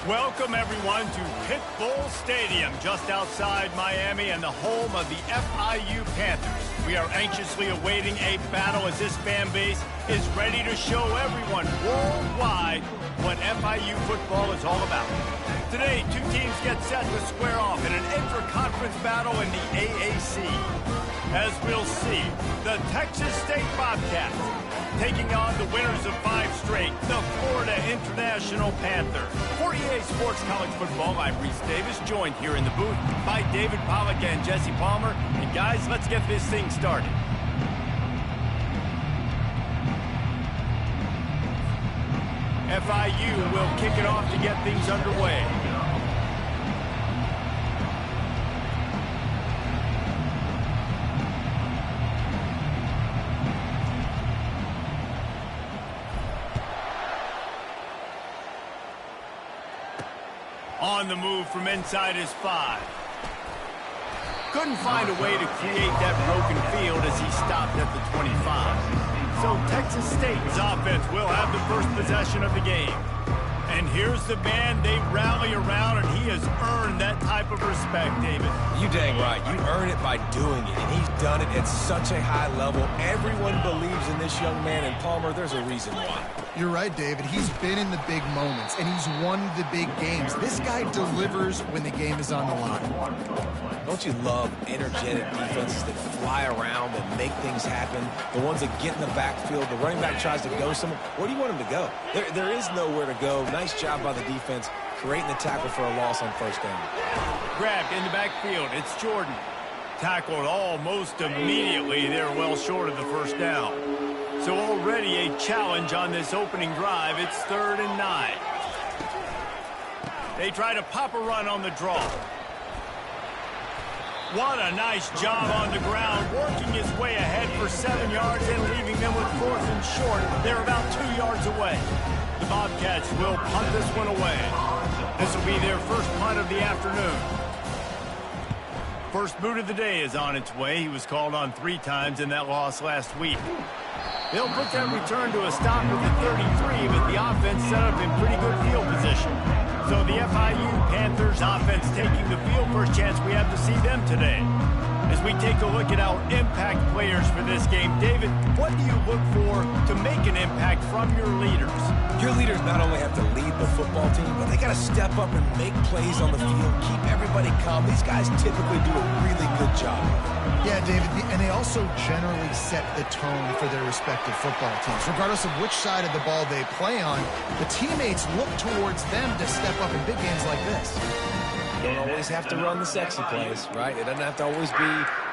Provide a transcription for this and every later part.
Welcome, everyone, to Pitbull Stadium, just outside Miami and the home of the FIU Panthers. We are anxiously awaiting a battle as this fan base is ready to show everyone worldwide what FIU football is all about. Today, two teams get set to square off in an intra-conference battle in the AAC. As we'll see, the Texas State Bobcats taking on the winners of 5 straight, the Florida International Panthers. For EA Sports College Football, I'm Reese Davis, joined here in the booth by David Pollack and Jesse Palmer. And guys, let's get this thing started. FIU will kick it off to get things underway. On the move from inside his 5. Couldn't find a way to create that broken field as he stopped at the 25. So Texas State's offense will have the first possession of the game. And here's the man they rally around, and he has earned that type of respect, David. You dang right. You earn it by doing it, and he's done it at such a high level. Everyone believes in this young man, and Palmer, there's a reason why. You're right, David. He's been in the big moments, and he's won the big games. This guy delivers when the game is on the line. Don't you love energetic defenses that fly around and make things happen? The ones that get in the backfield, the running back tries to go somewhere. Where do you want him to go? There is nowhere to go. Nice job by the defense, creating the tackle for a loss on first down. Grabbed in the backfield. It's Jordan. Tackled almost immediately. They're well short of the first down. So already a challenge on this opening drive. It's 3rd and 9. They try to pop a run on the draw. What a nice job on the ground, working his way ahead for 7 yards and leaving them with 4th and short. They're about 2 yards away. The Bobcats will punt this one away. This will be their first punt of the afternoon. First boot of the day is on its way. He was called on 3 times in that loss last week. They'll put that return to a stop at the 33, but the offense set up in pretty good field position. So the FIU Panthers offense taking the field. First chance we have to see them today. As we take a look at our impact players for this game, David, what do you look for to make an impact from your leaders? Your leaders not only have to lead the football team, but they got to step up and make plays on the field, keep everybody calm. These guys typically do a really good job. Yeah, David, and they also generally set the tone for their respective football teams. Regardless of which side of the ball they play on, the teammates look towards them to step up in big games like this. You don't always have to run the sexy plays, right? It doesn't have to always be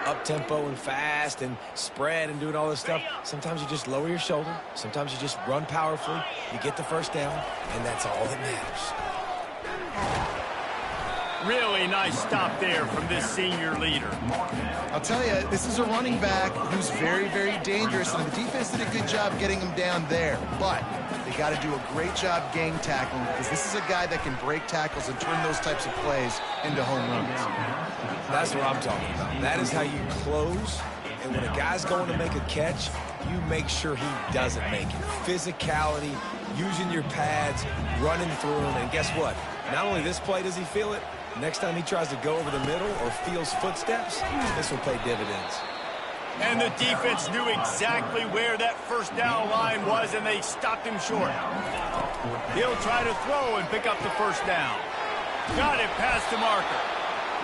up-tempo and fast and spread and doing all this stuff. Sometimes you just lower your shoulder. Sometimes you just run powerfully. You get the first down, and that's all that matters. Really nice stop there from this senior leader. I'll tell you, this is a running back who's very, very dangerous, and the defense did a good job getting him down there. But they got to do a great job game tackling, because this is a guy that can break tackles and turn those types of plays into home runs. That's what I'm talking about. That is how you close, and when a guy's going to make a catch, you make sure he doesn't make it. Physicality, using your pads, running through them, and guess what? Not only this play does he feel it, next time he tries to go over the middle or feels footsteps, this will pay dividends. And the defense knew exactly where that first down line was, and they stopped him short. He'll try to throw and pick up the first down. Got it past the marker.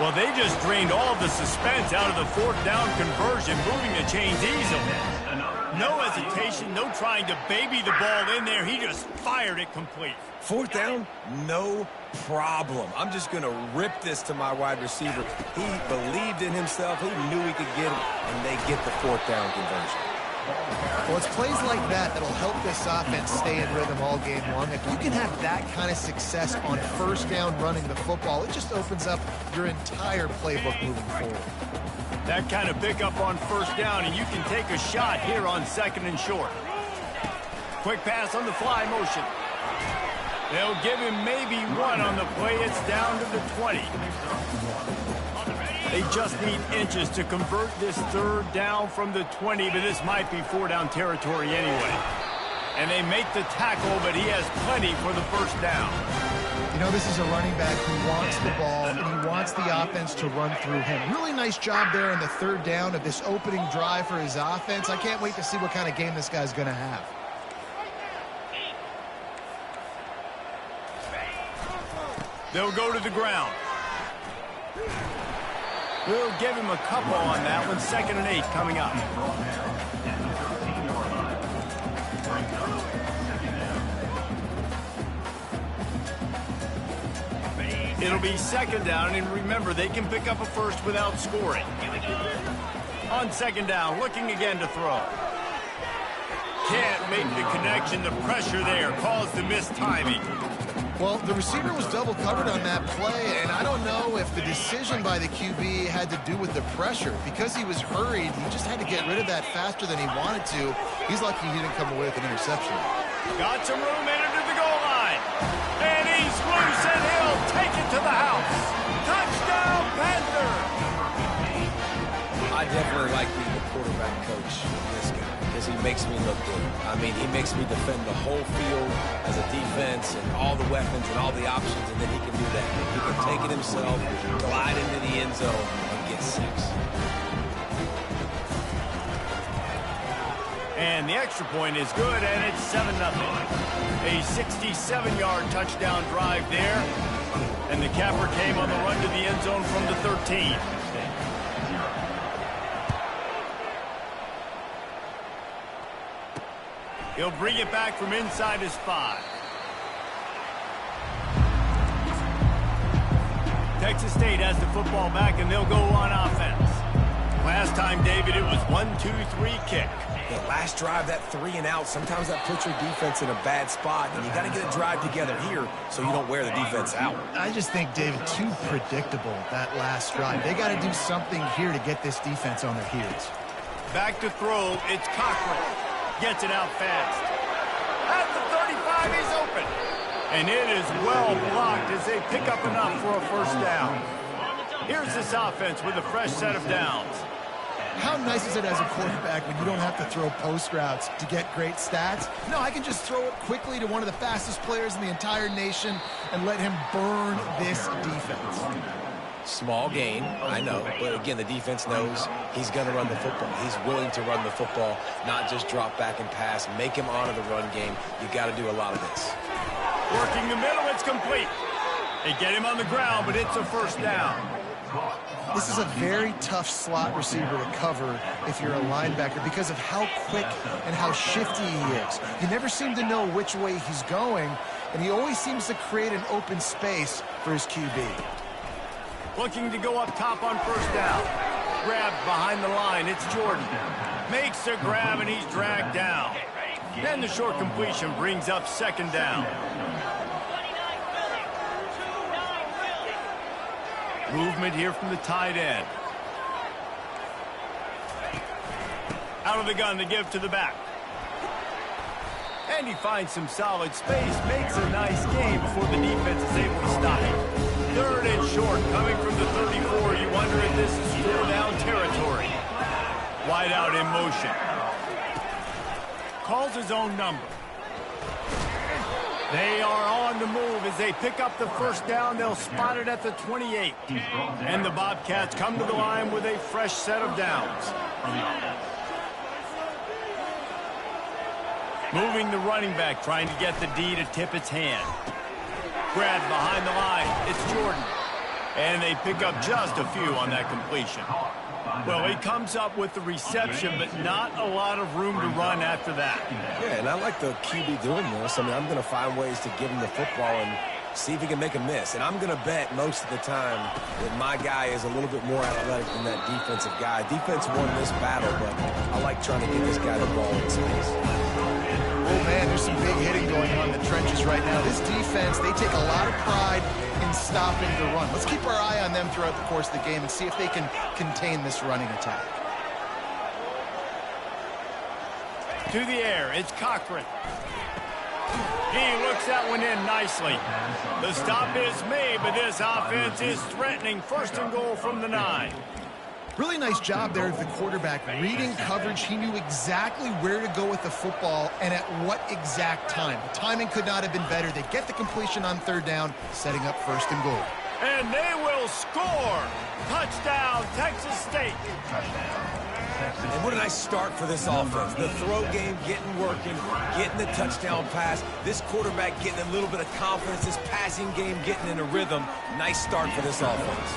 Well, they just drained all the suspense out of the 4th down conversion, moving the chains easily. No hesitation, no trying to baby the ball in there. He just fired it complete. 4th down, no problem. I'm just going to rip this to my wide receiver. He believed in himself. He knew he could get it, and they get the 4th down conversion. Well, it's plays like that that'll help this offense stay in rhythm all game long. If you can have that kind of success on first down running the football, it just opens up your entire playbook moving forward. That kind of pickup on first down, and you can take a shot here on 2nd and short. Quick pass on the fly motion. They'll give him maybe 1 on the play. It's down to the 20. They just need inches to convert this 3rd down from the 20, but this might be 4 down territory anyway. And they make the tackle, but he has plenty for the first down. You know, this is a running back who wants the ball, and he wants the offense to run through him. Really nice job there on the third down of this opening drive for his offense. I can't wait to see what kind of game this guy's going to have. They'll go to the ground. We'll give him a couple on that one. 2nd and 8 coming up. It'll be 2nd down, and remember, they can pick up a first without scoring. On 2nd down, looking again to throw. Can't make the connection. The pressure there caused the missed timing. Well, the receiver was double covered on that play, and I don't know if the decision by the QB had to do with the pressure. Because he was hurried, he just had to get rid of that faster than he wanted to. He's lucky he didn't come away with an interception. Got some room in into the goal line. And he's loose, and he'll take it to the house. Touchdown, Panther! I definitely like being the quarterback coach of this guy because he makes me look good. I mean, he makes me defend the whole field as a defense and all the weapons and all the options, and then he can do that. He can take it himself, glide into the end zone, and get 6. And the extra point is good, and it's 7-0. A 67-yard touchdown drive there. And the capper came on the run to the end zone from the 13. He'll bring it back from inside his 5. Texas State has the football back, and they'll go on offense. Last time, David, it was 1-2-3 kick. The last drive, that 3 and out, sometimes that puts your defense in a bad spot, and you got to get a drive together here so you don't wear the defense out. I just think, David, too predictable, that last drive. They got to do something here to get this defense on their heels. Back to throw, it's Cochran. Gets it out fast. At the 35, he's open. And it is well blocked as they pick up enough for a first down. Here's this offense with a fresh set of downs. How nice is it as a quarterback when you don't have to throw post routes to get great stats? No, I can just throw it quickly to one of the fastest players in the entire nation and let him burn this defense. Small gain, I know, but again, the defense knows he's going to run the football. He's willing to run the football, not just drop back and pass, make him honor the run game. You got to do a lot of this. Working the middle, it's complete. They get him on the ground, but it's a first down. This is a very tough slot receiver to cover if you're a linebacker because of how quick and how shifty he is. You never seem to know which way he's going, and he always seems to create an open space for his QB. Looking to go up top on first down. Grabbed behind the line, it's Jordan. Makes a grab, and he's dragged down. Then the short completion brings up 2nd down. Movement here from the tight end. Out of the gun to give to the back. And he finds some solid space, makes a nice gain before the defense is able to stop him. 3rd and short, coming from the 34. You wonder if this is 4-down territory. Wide out in motion. Calls his own number. They are on the move as they pick up the first down. They'll spot it at the 28. And the Bobcats come to the line with a fresh set of downs. Moving the running back, trying to get the D to tip its hand. Grabbed behind the line. It's Jordan. And they pick up just a few on that completion. Well, he comes up with the reception, but not a lot of room to run after that. Yeah, and I like the QB doing this. I mean, I'm going to find ways to give him the football and see if he can make a miss. And I'm going to bet most of the time that my guy is a little bit more athletic than that defensive guy. Defense won this battle, but I like trying to get this guy the ball in space. Oh, man, there's some big hitting going on in the trenches right now. This defense, they take a lot of pride in stopping the run. Let's keep our eye on them throughout the course of the game and see if they can contain this running attack. To the air, it's Cochran. He looks that one in nicely. The stop is made, but this offense is threatening. 1st and goal from the 9. Really nice job there of the quarterback. Reading coverage, he knew exactly where to go with the football and at what exact time. The timing could not have been better. They get the completion on third down, setting up first and goal. And they will score. Touchdown, Texas State. And what a nice start for this offense. The throw game getting working, getting the touchdown pass. This quarterback getting a little bit of confidence. This passing game getting in a rhythm. Nice start for this offense.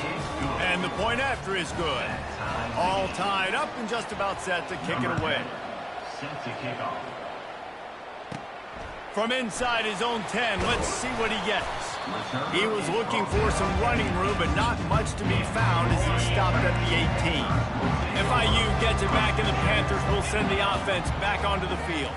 And the point after is good. All tied up and just about set to kick it away. Set to kick off. From inside his own 10, let's see what he gets. He was looking for some running room, but not much to be found as he stopped at the 18. FIU gets it back, and the Panthers will send the offense back onto the field.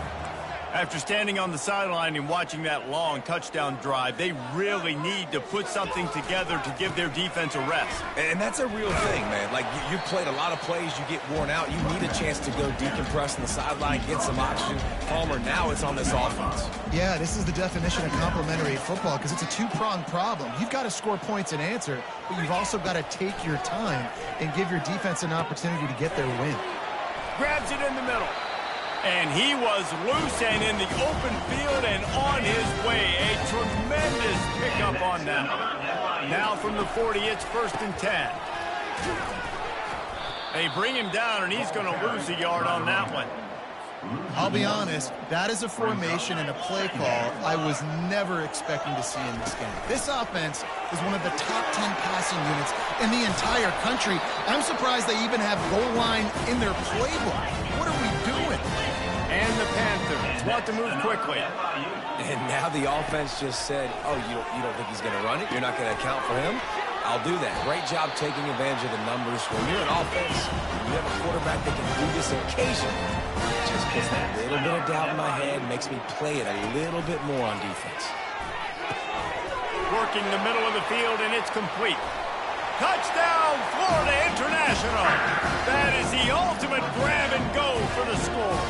After standing on the sideline and watching that long touchdown drive, they really need to put something together to give their defense a rest. And that's a real thing, man. Like, you played a lot of plays, you get worn out. You need a chance to go decompress on the sideline, get some oxygen. Palmer, now it's on this offense. Yeah, this is the definition of complementary football because it's a two-pronged problem. You've got to score points and answer, but you've also got to take your time and give your defense an opportunity to get their win. Grabs it in the middle. And he was loose and in the open field and on his way. A tremendous pickup on that. Now from the 40, it's 1st and 10. They bring him down, and he's going to lose a yard on that one. I'll be honest, that is a formation and a play call I was never expecting to see in this game. This offense is one of the top 10 passing units in the entire country. I'm surprised they even have goal line in their playbook. What are we doing? And the Panthers want to move quickly. And now the offense just said, oh, you don't think he's going to run it? You're not going to account for him? I'll do that. Great job taking advantage of the numbers. When you're an offense, you have a quarterback that can do this occasionally. It just puts that little bit of doubt in my head, makes me play it a little bit more on defense. Working the middle of the field, and it's complete. Touchdown, Florida International. That is the ultimate grab and go for the score.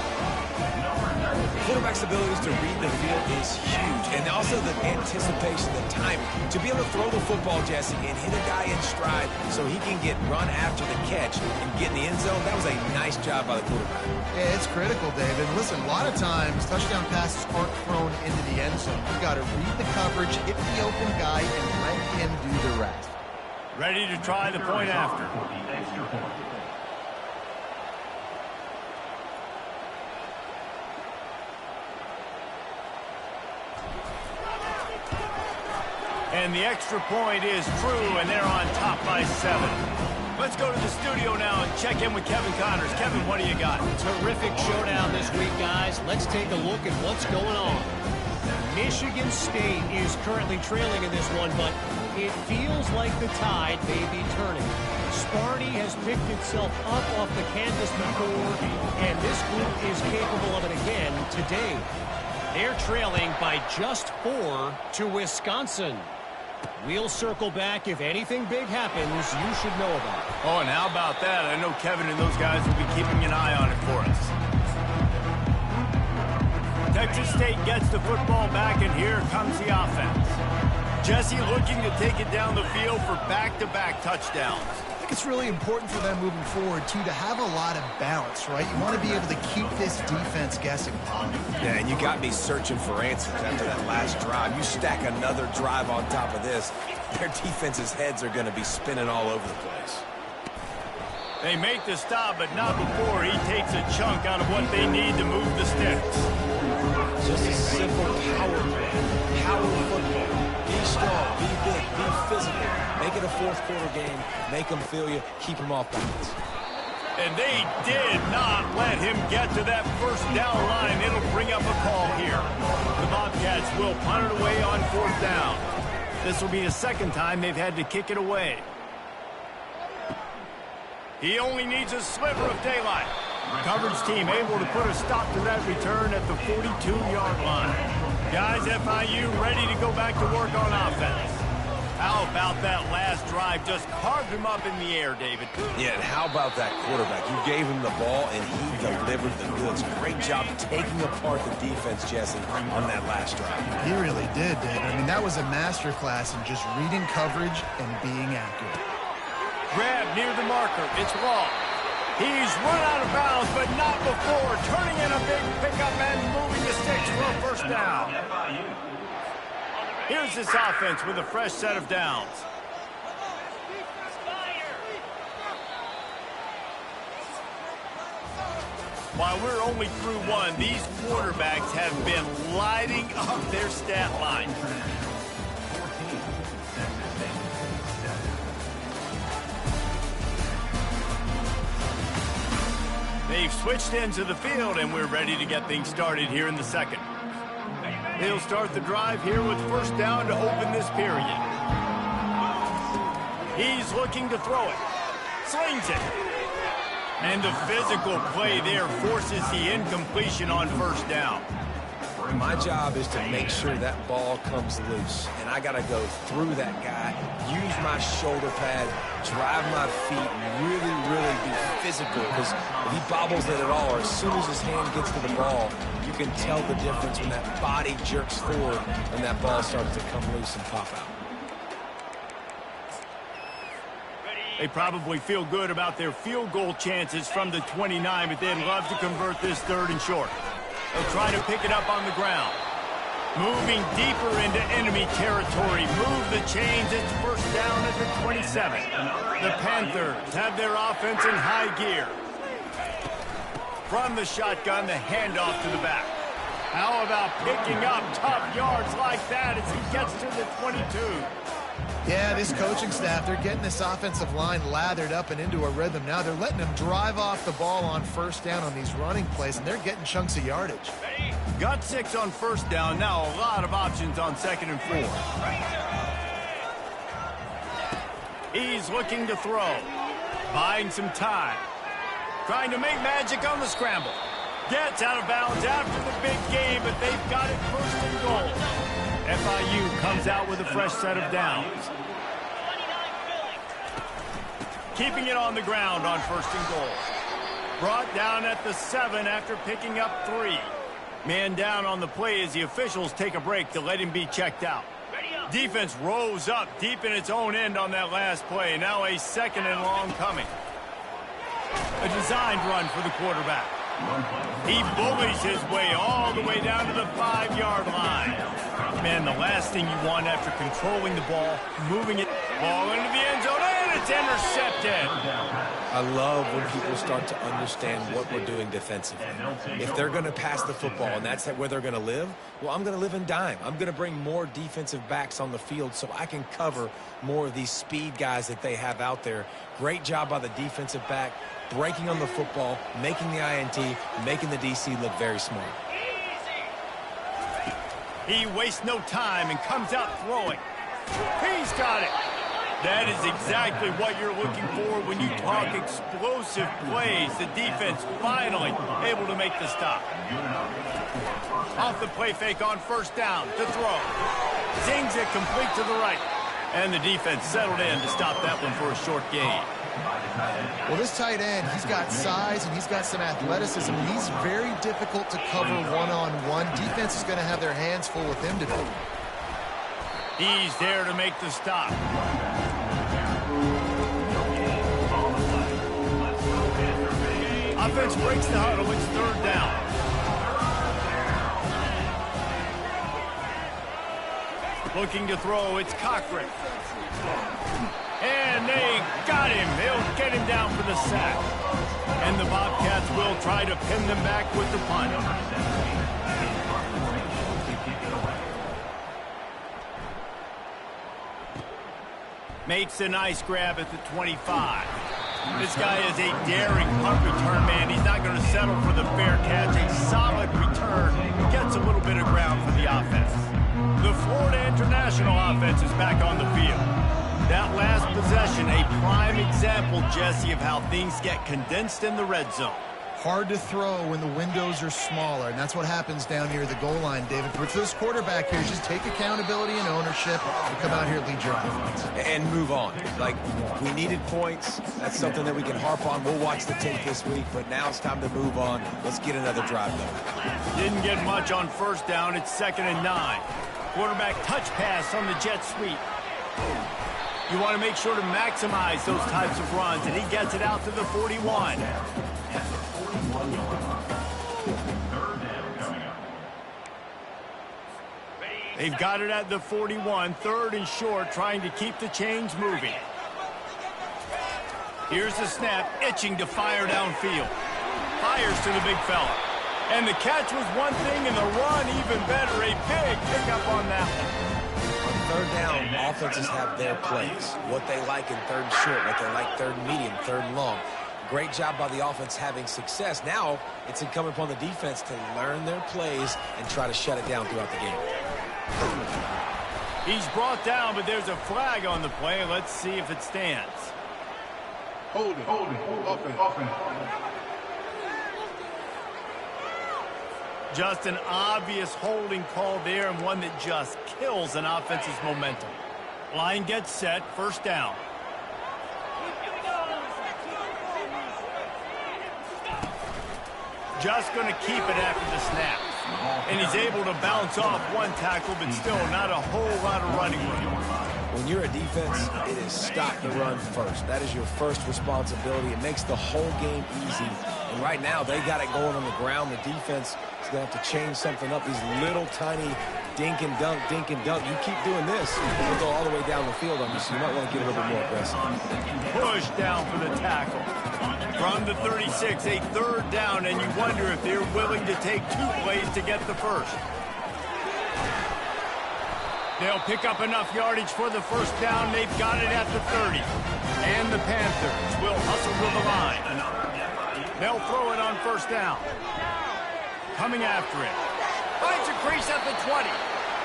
Quarterback's abilities to read the field is huge, and also the anticipation, the timing. To be able to throw the football, Jesse, and hit a guy in stride so he can get run after the catch and get in the end zone, that was a nice job by the quarterback. Yeah, it's critical, David. Listen, a lot of times touchdown passes aren't thrown into the end zone. You've got to read the coverage, hit the open guy, and let him do the rest. Ready to try the point after. And the extra point is true, and they're on top by 7. Let's go to the studio now and check in with Kevin Connors. Kevin, what do you got? Terrific showdown this week, guys. Let's take a look at what's going on. Michigan State is currently trailing in this one, but it feels like the tide may be turning. Sparty has picked itself up off the canvas before, and this group is capable of it again today. They're trailing by just 4 to Wisconsin. We'll circle back. If anything big happens, you should know about it. Oh, and how about that? I know Kevin and those guys will be keeping an eye on it for us. Texas State gets the football back, and here comes the offense. Jesse looking to take it down the field for back-to-back touchdowns. I think it's really important for them moving forward, too, to have a lot of balance, right? You want to be able to keep this defense guessing. Yeah, and you got me searching for answers after that last drive. You stack another drive on top of this, their defense's heads are going to be spinning all over the place. They make the stop, but not before he takes a chunk out of what they need to move the sticks. Just a simple power play. Power football. Be strong, be big, be physical. Make it a fourth-quarter game. Make them feel you. Keep them off balance. And they did not let him get to that first down line. It'll bring up a call here. The Bobcats will punt it away on 4th down. This will be the second time they've had to kick it away. He only needs a sliver of daylight. Coverage team able to put a stop to that return at the 42-yard line. Guys, FIU ready to go back to work on offense. How about that last drive? Just carved him up in the air, David. Yeah, and how about that quarterback? You gave him the ball, and he delivered the goods. Great job taking apart the defense, Jesse, on that last drive. He really did, David. I mean, that was a masterclass in just reading coverage and being accurate. Grab near the marker. It's long. He's run out of bounds, but not before turning in a big pickup and moving the sticks for a first down. Here's this offense with a fresh set of downs. While we're only through one, these quarterbacks have been lighting up their stat line. They've switched into the field, and we're ready to get things started here in the second. They'll start the drive here with first down to open this period. He's looking to throw it. Slings it. And the physical play there forces the incompletion on first down. My job is to make sure that ball comes loose, and I got to go through that guy, use my shoulder pad, drive my feet, and really be physical, because if he bobbles it at all, or as soon as his hand gets to the ball, you can tell the difference when that body jerks forward and that ball starts to come loose and pop out. They probably feel good about their field goal chances from the 29, but they'd love to convert this third and short. They'll try to pick it up on the ground. Moving deeper into enemy territory. Move the chains. It's first down at the 27. The Panthers have their offense in high gear. From the shotgun, the handoff to the back. How about picking up tough yards like that as he gets to the 22? Yeah, this coaching staff, they're getting this offensive line lathered up and into a rhythm. Now they're letting them drive off the ball on first down on these running plays, and they're getting chunks of yardage. Got 6 on first down. Now a lot of options on second and 4. He's looking to throw. Buying some time. Trying to make magic on the scramble. Gets out of bounds after the big game, but they've got it first and goal. FIU comes out with a fresh set of downs. Keeping it on the ground on first and goal. Brought down at the 7 after picking up 3. Man down on the play as the officials take a break to let him be checked out. Defense rose up deep in its own end on that last play. Now a second and long coming. A designed run for the quarterback. He bullies his way all the way down to the 5-yard line. Man, the last thing you want after controlling the ball, moving it, ball into the end zone, and it's intercepted. I love when people start to understand what we're doing defensively. If they're going to pass the football and that's where they're going to live, well, I'm going to live in dime. I'm going to bring more defensive backs on the field so I can cover more of these speed guys that they have out there. Great job by the defensive back, breaking on the football, making the INT, making the DC look very smart. He wastes no time and comes out throwing. He's got it. That is exactly what you're looking for when you talk explosive plays. The defense finally able to make the stop. Off the play fake on first down to throw. Zings it complete to the right. And the defense settled in to stop that one for a short gain. Well, this tight end, he's got size and he's got some athleticism. He's very difficult to cover one-on-one. Defense is going to have their hands full with him today. He's there to make the stop. Offense breaks the huddle. It's third down. Looking to throw. It's Cochran. And they got him. They'll get him down for the sack. And the Bobcats will try to pin them back with the punt. Makes a nice grab at the 25. This guy is a daring punt return man. He's not going to settle for the fair catch. A solid return. Gets a little bit of ground for the offense. The Florida International offense is back on the field. That last possession, a prime example, Jesse, of how things get condensed in the red zone. Hard to throw when the windows are smaller, and that's what happens down near the goal line, David. But for this quarterback here, just take accountability and ownership and come out here and lead your offense. And move on. Like, we needed points. That's something that we can harp on. We'll watch the tape this week, but now it's time to move on. Let's get another drive done. Didn't get much on first down. It's 2nd and 9. Quarterback touch pass on the jet sweep. You want to make sure to maximize those types of runs, and he gets it out to the 41. They've got it at the 41, third and short, trying to keep the chains moving. Here's the snap, itching to fire downfield. Fires to the big fella. And the catch was one thing, and the run even better. A big pickup on that one. On third down, offenses have their plays. What they like in third and short, what they like third and medium, third and long. Great job by the offense having success. Now it's incumbent upon the defense to learn their plays and try to shut it down throughout the game. He's brought down, but there's a flag on the play. Let's see if it stands. Hold it, offense. Just an obvious holding call there, and one that just kills an offense's momentum. Line gets set, first down. Just going to keep it after the snap. And he's able to bounce off one tackle, but still not a whole lot of running room. When you're a defense, it is stop the run first. That is your first responsibility. It makes the whole game easy. And right now, they got it going on the ground. The defense is going to have to change something up. These little tiny dink and dunk. You keep doing this, we'll go all the way down the field on you, so you might want to get a little bit more aggressive. Push down for the tackle. From the 36, a third down, and you wonder if they're willing to take two plays to get the first. They'll pick up enough yardage for the first down. They've got it at the 30. And the Panthers will hustle to the line. They'll throw it on first down. Coming after it. Finds a crease at the 20.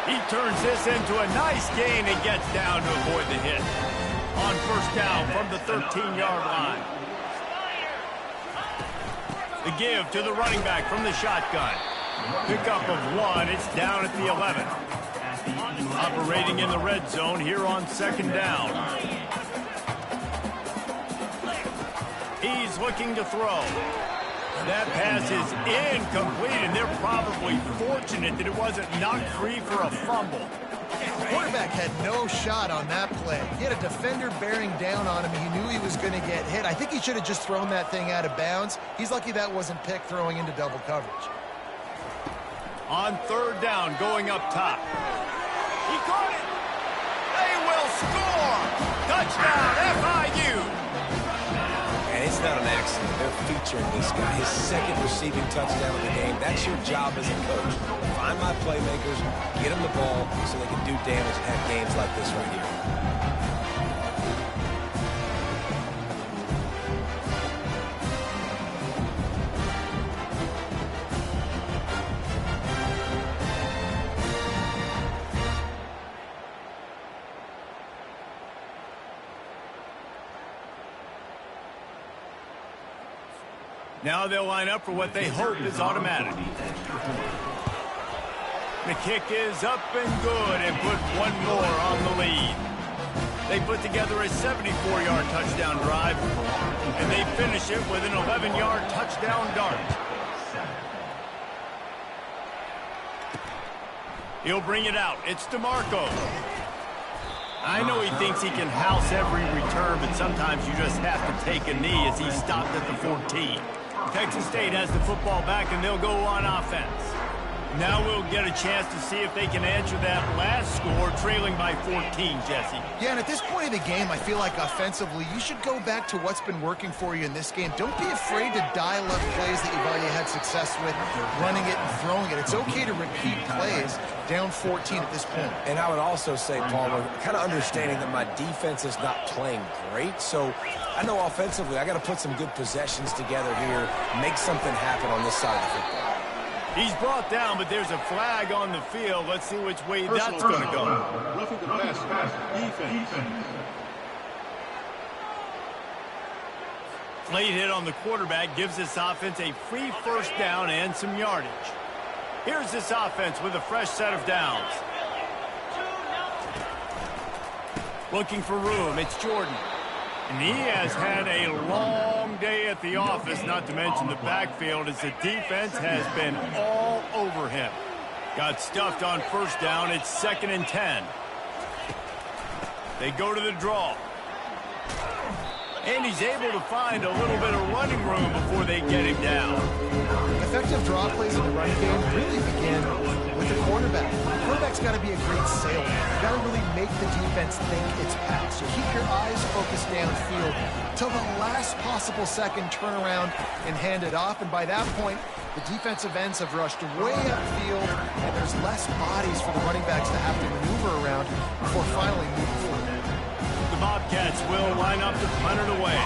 He turns this into a nice gain and gets down to avoid the hit. On first down from the 13-yard line. The give to the running back from the shotgun. Pickup of one. It's down at the 11. Operating in the red zone here on second down. He's looking to throw. That pass is incomplete, and they're probably fortunate that it wasn't knocked free for a fumble. The quarterback had no shot on that play. He had a defender bearing down on him. He knew he was going to get hit. I think he should have just thrown that thing out of bounds. He's lucky that wasn't picked throwing into double coverage. On third down, going up top. He caught it. They will score. Touchdown, FIU. And it's not an accident. They're featuring this guy. His second receiving touchdown of the game. That's your job as a coach. Find my playmakers, get them the ball so they can do damage and have games like this right here. Now they'll line up for what they hope is automatic. The kick is up and good, and put one more on the lead. They put together a 74-yard touchdown drive, and they finish it with an 11-yard touchdown dart. He'll bring it out. It's DeMarco. I know he thinks he can house every return, but sometimes you just have to take a knee as he stopped at the 14. Texas State has the football back, and they'll go on offense. Now we'll get a chance to see if they can answer that last score, trailing by 14, Jesse. Yeah, and at this point of the game, I feel like offensively, you should go back to what's been working for you in this game. Don't be afraid to dial up plays that you've already had success with, running it and throwing it. It's okay to repeat plays down 14 at this point. And I would also say, Palmer, kind of understanding that my defense is not playing great, so I know offensively I got to put some good possessions together here, make something happen on this side of the football. He's brought down, but there's a flag on the field. Let's see which way that's going to go. Roughing the pass. Defense. Late hit on the quarterback gives this offense a free first down and some yardage. Here's this offense with a fresh set of downs. Looking for room, it's Jordan. And he has had a long day at the office, not to mention the backfield, as the defense has been all over him. Got stuffed on first down. It's 2nd and 10. They go to the draw. And he's able to find a little bit of running room before they get him down. Effective draw plays in the running game really begin with the quarterback. The quarterback's got to be a great salesman. You've got to really make the defense think it's pass. You keep your eyes focused downfield till the last possible second, turn around and hand it off. And by that point, the defensive ends have rushed way upfield, and there's less bodies for the running backs to have to maneuver around before finally moving forward. The Bobcats will line up to punt it away.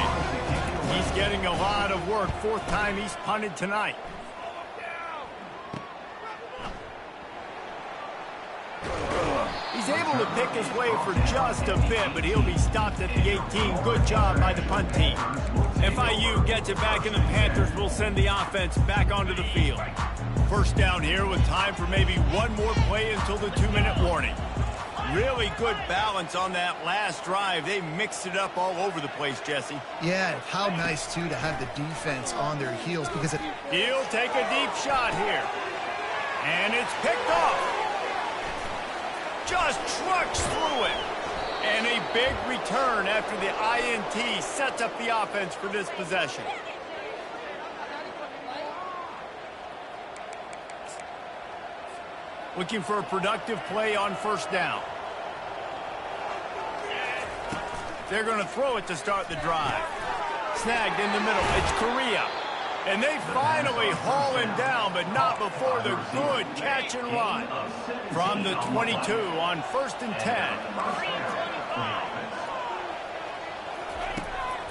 He's getting a lot of work. Fourth time he's punted tonight. He's able to pick his way for just a bit, but he'll be stopped at the 18. Good job by the punt team. FIU gets it back, and the Panthers will send the offense back onto the field. First down here with time for maybe one more play until the 2-minute warning. Really good balance on that last drive. They mixed it up all over the place, Jesse. Yeah, how nice, too, to have the defense on their heels because he'll take a deep shot here. And it's picked off. Just trucks through it. And a big return after the INT sets up the offense for this possession. Looking for a productive play on first down. They're going to throw it to start the drive. Snagged in the middle. It's Correa. And they finally haul him down, but not before the good catch and run. From the 22 on 1st and 10.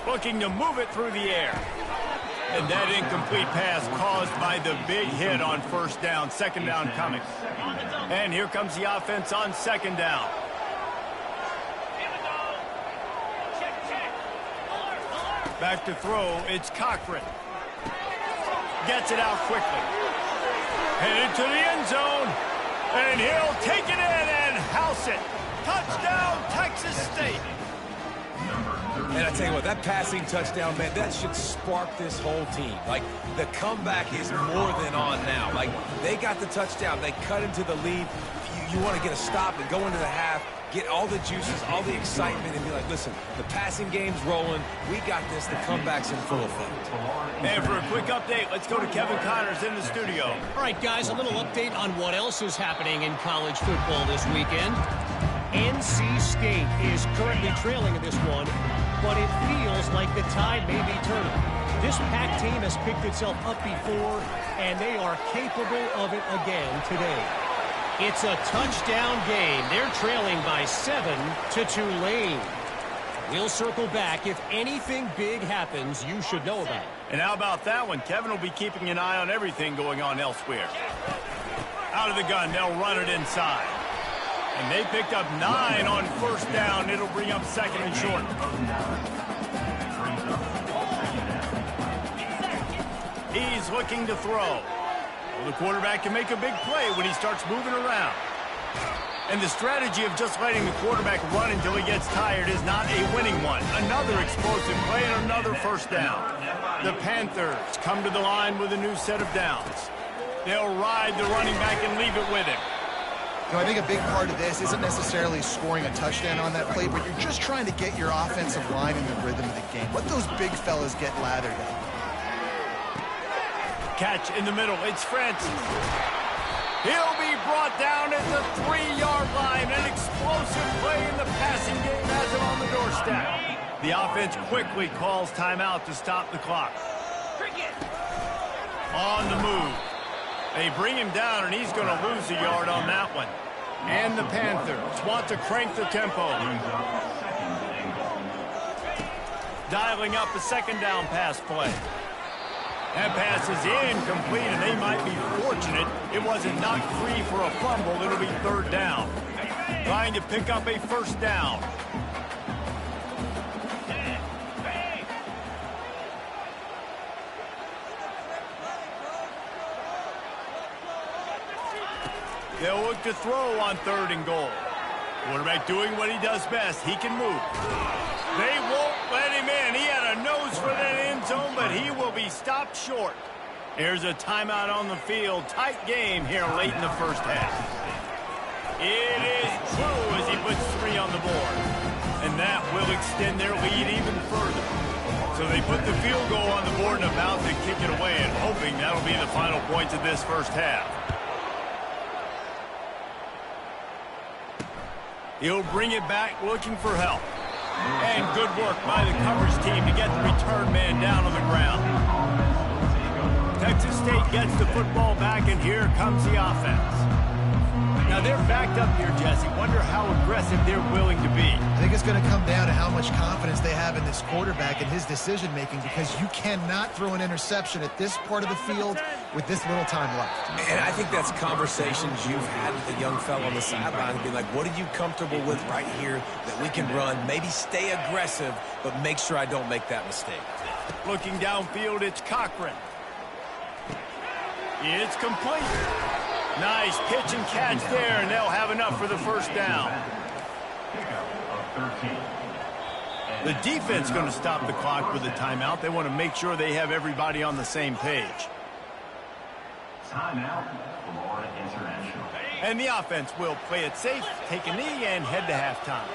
Looking to move it through the air. And that incomplete pass caused by the big hit on first down. Second down coming. And here comes the offense on second down. Back to throw, it's Cochran. Gets it out quickly. Headed to the end zone. And he'll take it in and house it. Touchdown, Texas State. And I tell you what, that passing touchdown, man, that should spark this whole team. Like, the comeback is more than on now. Like, they got the touchdown. They cut into the lead. You want to get a stop and go into the half, get all the juices, all the excitement, and be like, listen, the passing game's rolling. We got this. The comeback's in full effect. And for a quick update, let's go to Kevin Connors in the studio. All right, guys, a little update on what else is happening in college football this weekend. NC State is currently trailing in this one, but it feels like the tide may be turning. This Pac team has picked itself up before, and they are capable of it again today. It's a touchdown game. They're trailing by 7 to Tulane. We'll circle back. If anything big happens, you should know about it. And how about that one? Kevin will be keeping an eye on everything going on elsewhere. Out of the gun, they'll run it inside. And they picked up 9 on first down. It'll bring up second and short. He's looking to throw. Well, the quarterback can make a big play when he starts moving around. And the strategy of just letting the quarterback run until he gets tired is not a winning one. Another explosive play and another first down. The Panthers come to the line with a new set of downs. They'll ride the running back and leave it with him. You know, I think a big part of this isn't necessarily scoring a touchdown on that play, but you're just trying to get your offensive line in the rhythm of the game. Let those big fellas get lathered up. Catch in the middle. It's Francis. He'll be brought down at the 3-yard line. An explosive play in the passing game has him on the doorstep. The offense quickly calls timeout to stop the clock. On the move. They bring him down, and he's going to lose a yard on that one. And the Panthers want to crank the tempo. Dialing up a second down pass play. That pass is incomplete, and they might be fortunate it wasn't knocked free for a fumble. It'll be third down. Trying to pick up a first down. They'll look to throw on third and goal. Quarterback doing what he does best. He can move. They won't let him in. He had a nose for that end zone, but he will be stopped short. Here's a timeout on the field. Tight game here late in the first half. It is true as he puts 3 on the board. and that will extend their lead even further. So they put the field goal on the board and about to kick it away, and hoping that'll be the final points of this first half. He'll bring it back looking for help. And good work by the coverage team to get the return man down on the ground. Texas State gets the football back, and here comes the offense. Now they're backed up here, Jesse. Wonder how aggressive they're willing to be. I think it's going to come down to how much confidence they have in this quarterback and his decision-making, because you cannot throw an interception at this part of the field with this little time left. And I think that's conversations you've had with the young fellow on the sideline and be like, what are you comfortable with right here that we can run? Maybe stay aggressive, but make sure I don't make that mistake. Looking downfield, it's Cochran. It's complete. Nice pitch and catch there, and they'll have enough for the first down. The defense going to stop the clock with a timeout. They want to make sure they have everybody on the same page. Timeout, Florida International. And the offense will play it safe, take a knee, and head to halftime.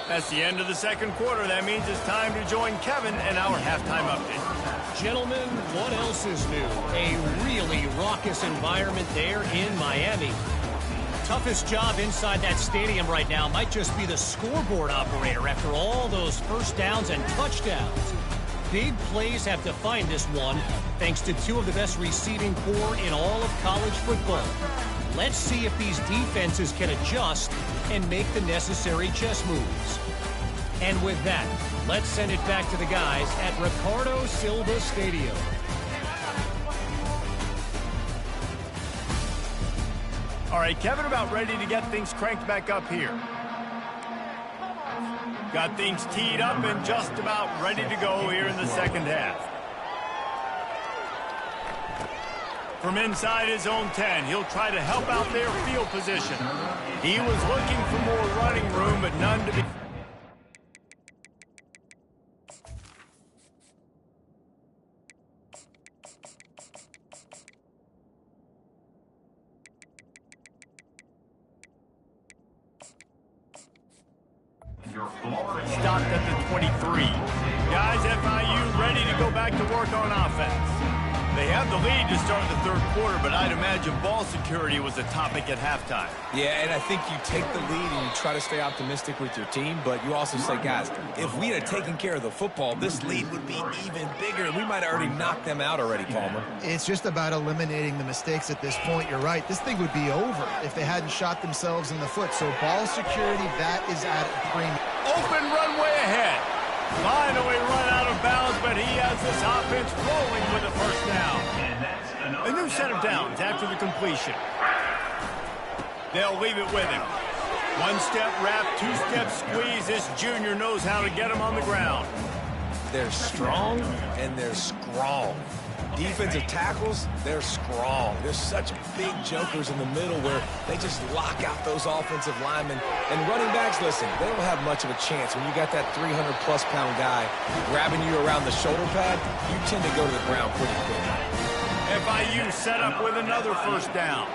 That's the end of the second quarter. That means it's time to join Kevin and our halftime update. Gentlemen, what else is new? A really raucous environment there in Miami. Toughest job inside that stadium right now might just be the scoreboard operator after all those first downs and touchdowns. Big plays have defined this one, thanks to two of the best receiving corps in all of college football. Let's see if these defenses can adjust and make the necessary chess moves. And with that, let's send it back to the guys at Ricardo Silva Stadium. All right, Kevin, about ready to get things cranked back up here. Got things teed up and just about ready to go here in the second half. From inside his own 10, he'll try to help out their field position. He was looking for more running room, but none to be... Stopped at the 23. Guys, FIU ready to go back to work on offense. They have the lead to start the third quarter, but I'd imagine ball security was a topic at halftime. Yeah, and I think you take the lead and you try to stay optimistic with your team, but you also say, guys, if we had taken care of the football, this lead would be even bigger, and we might have already knocked them out already, Palmer. It's just about eliminating the mistakes at this point. You're right. This thing would be over if they hadn't shot themselves in the foot. So ball security, that is at a premium. Open runway ahead. Finally run out of bounds, but he has this offense rolling with a first down. A new set of downs after the completion. They'll leave it with him. One-step wrap, two-step squeeze. This junior knows how to get him on the ground. They're strong and they're strong. Defensive tackles, they're strong. There's such big jokers in the middle where they just lock out those offensive linemen. And running backs, listen, they don't have much of a chance. When you got that 300-plus-pound guy grabbing you around the shoulder pad, you tend to go to the ground pretty quick. FIU set up with another first down.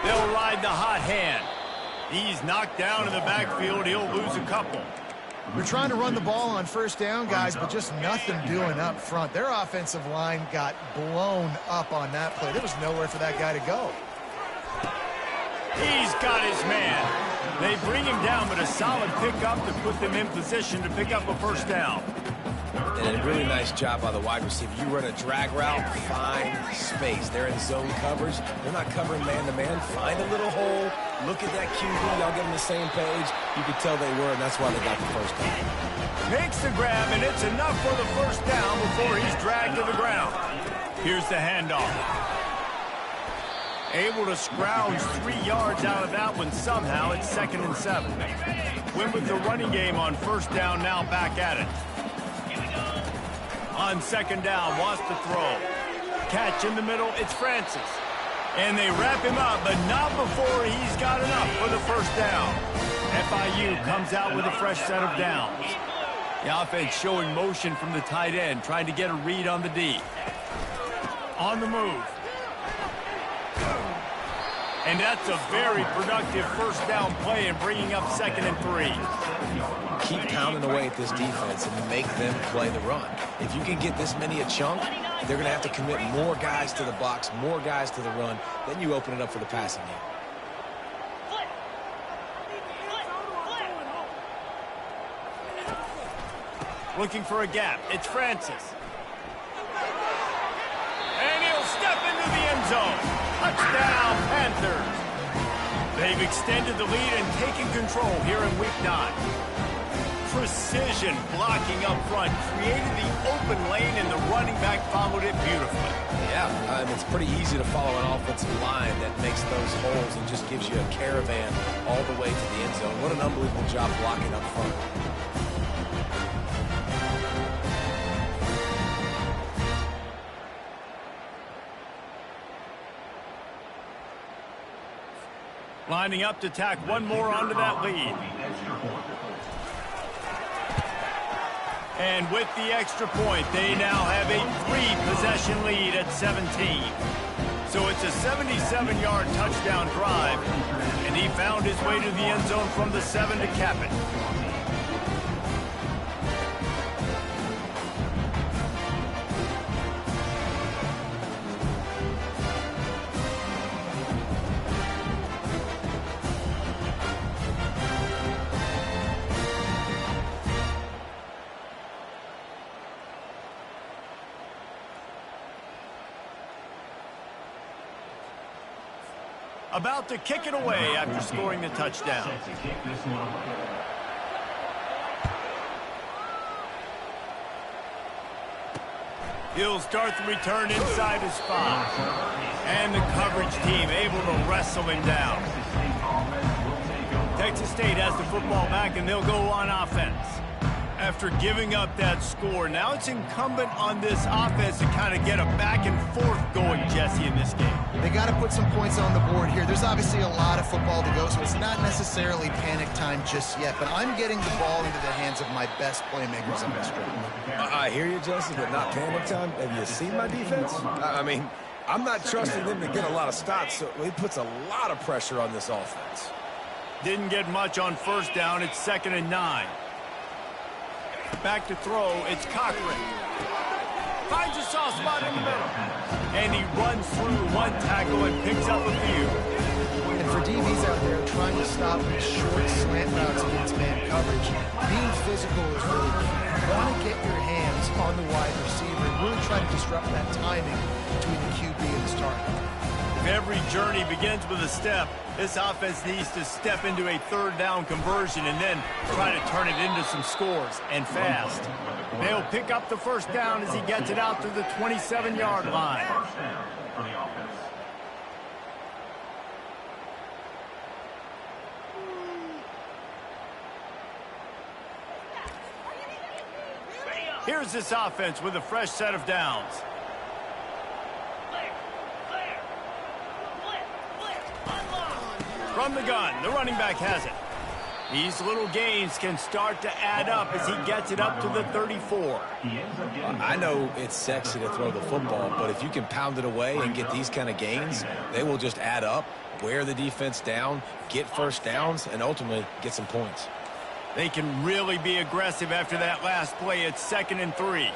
They'll ride the hot hand. He's knocked down in the backfield. He'll lose a couple. They're trying to run the ball on first down, guys, but just nothing doing up front. Their offensive line got blown up on that play. There was nowhere for that guy to go. He's got his man. They bring him down, but a solid pickup to put them in position to pick up a first down. And a really nice job by the wide receiver. You run a drag route, find space. They're in zone coverage. They're not covering man-to-man. Find a little hole. Look at that QB. Y'all get on the same page. You could tell they were, and that's why they got the first down. Makes the grab, and it's enough for the first down before he's dragged to the ground. Here's the handoff. Able to scrounge 3 yards out of that one somehow. It's 2nd and 7. Win with the running game on first down, now back at it. On second down, wants to throw. Catch in the middle, it's Francis. And they wrap him up, but not before he's got enough for the first down. FIU comes out with a fresh set of downs. The offense showing motion from the tight end, trying to get a read on the D. On the move. And that's a very productive first down play and bringing up 2nd and 3. Keep pounding away at this defense and make them play the run. If you can get this many a chunk, they're going to have to commit more guys to the box, more guys to the run. Then you open it up for the passing game. Looking for a gap. It's Francis. And he'll step into the end zone. Touchdown, Panthers. They've extended the lead and taken control here in Week 9. Precision blocking up front created the open lane, and the running back followed it beautifully. Yeah, it's pretty easy to follow an offensive line that makes those holes and just gives you a caravan all the way to the end zone. What an unbelievable job blocking up front. Lining up to tack one more onto that lead. And with the extra point, they now have a 3-possession lead at 17. So it's a 77-yard touchdown drive, and he found his way to the end zone from the 7 to cap it. About to kick it away after scoring the touchdown. He'll start the return inside his 5. And the coverage team able to wrestle him down. Texas State has the football back, and they'll go on offense. After giving up that score, now it's incumbent on this offense to kind of get a back and forth going, Jesse, in this game. They got to put some points on the board here. There's obviously a lot of football to go, so it's not necessarily panic time just yet, but I'm getting the ball into the hands of my best playmakers on this trip. I hear you, Jesse, but not panic time. Have you seen my defense? I mean, I'm not trusting them to get a lot of stops, so it puts a lot of pressure on this offense. Didn't get much on first down. It's 2nd and 9. Back to throw, it's Cochran. Finds a soft spot in the middle. And he runs through one tackle and picks up a few. And for DBs out there trying to stop short slant routes against man coverage, being physical is really key. You want to get your hands on the wide receiver and really try to disrupt that timing between the QB and his target. If every journey begins with a step, this offense needs to step into a 3rd down conversion and then try to turn it into some scores, and fast. They'll pick up the first down as he gets it out to the 27-yard line. Here's this offense with a fresh set of downs. From the gun, the running back has it. These little gains can start to add up as he gets it up to the 34. I know it's sexy to throw the football, but if you can pound it away and get these kind of gains, they will just add up, wear the defense down, get first downs, and ultimately get some points. They can really be aggressive after that last play. It's 2nd and 3.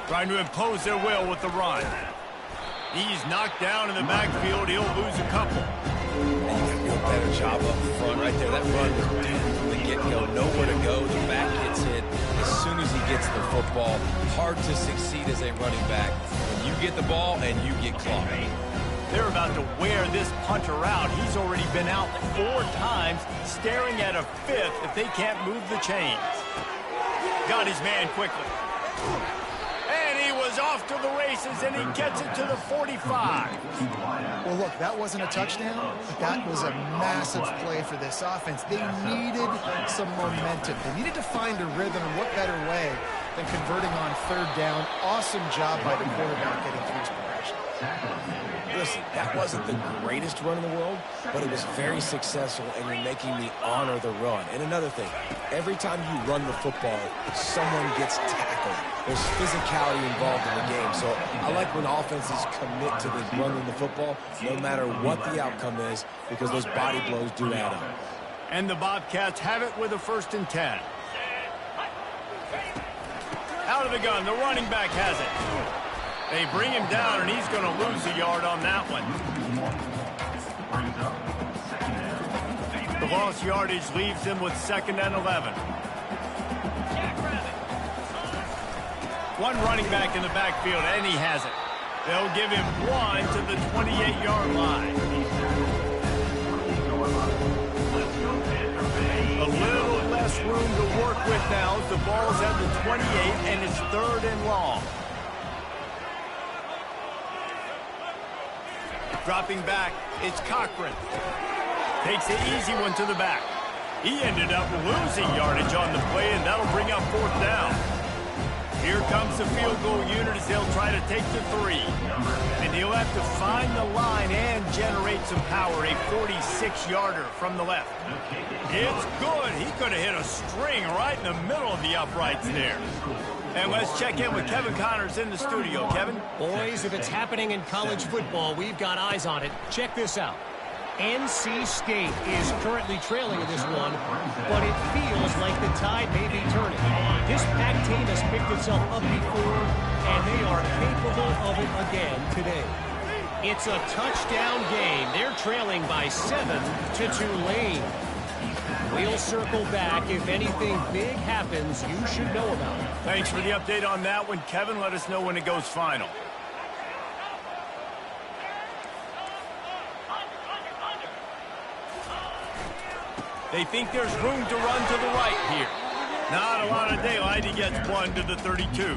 Trying to impose their will with the run. He's knocked down in the backfield. He'll lose a couple. And you got to do a better job up front right there. That run was due from the get-go. Nowhere to go. The back gets hit as soon as he gets the football. Hard to succeed as a running back when you get the ball and you get clocked. They're about to wear this punter out. He's already been out 4 times, staring at a 5th if they can't move the chains. Got his man quickly. And he was off to the races, and he gets it to the 45. Well, look, that wasn't a touchdown, but that was a massive play for this offense. They needed some momentum. They needed to find a rhythm, and what better way than converting on 3rd down. Awesome job by the quarterback getting through his progression. Listen, that wasn't the greatest run in the world, but it was very successful, and you're making me honor the run. And another thing, every time you run the football, someone gets tackled. tackle. There's physicality involved in the game. So I like when offenses commit to the running the football, no matter what the outcome is, because those body blows do add up. And the Bobcats have it with a 1st and 10. Out of the gun, the running back has it. They bring him down, and he's going to lose a yard on that one. The lost yardage leaves him with 2nd and 11. One running back in the backfield, and he has it. They'll give him 1 to the 28-yard line. A little less room to work with now as the ball's at the 28, and it's 3rd and long. Dropping back, it's Cochran. Takes the easy one to the back. He ended up losing yardage on the play, and that'll bring up 4th down. Here comes the field goal unit as they'll try to take the 3. And he'll have to find the line and generate some power. A 46-yarder from the left. It's good. He could have hit a string right in the middle of the uprights there. And let's check in with Kevin Connors in the studio. Kevin? Boys, if it's happening in college football, we've got eyes on it. Check this out. NC State is currently trailing in this one, but it feels like the tide may be turning. This Pac team has picked itself up before, and they are capable of it again today. It's a touchdown game. They're trailing by 7 to Tulane. We'll circle back. If anything big happens, you should know about it. Thanks for the update on that one, Kevin. Let us know when it goes final. They think there's room to run to the right here. Not a lot of daylight. He gets 1 to the 32.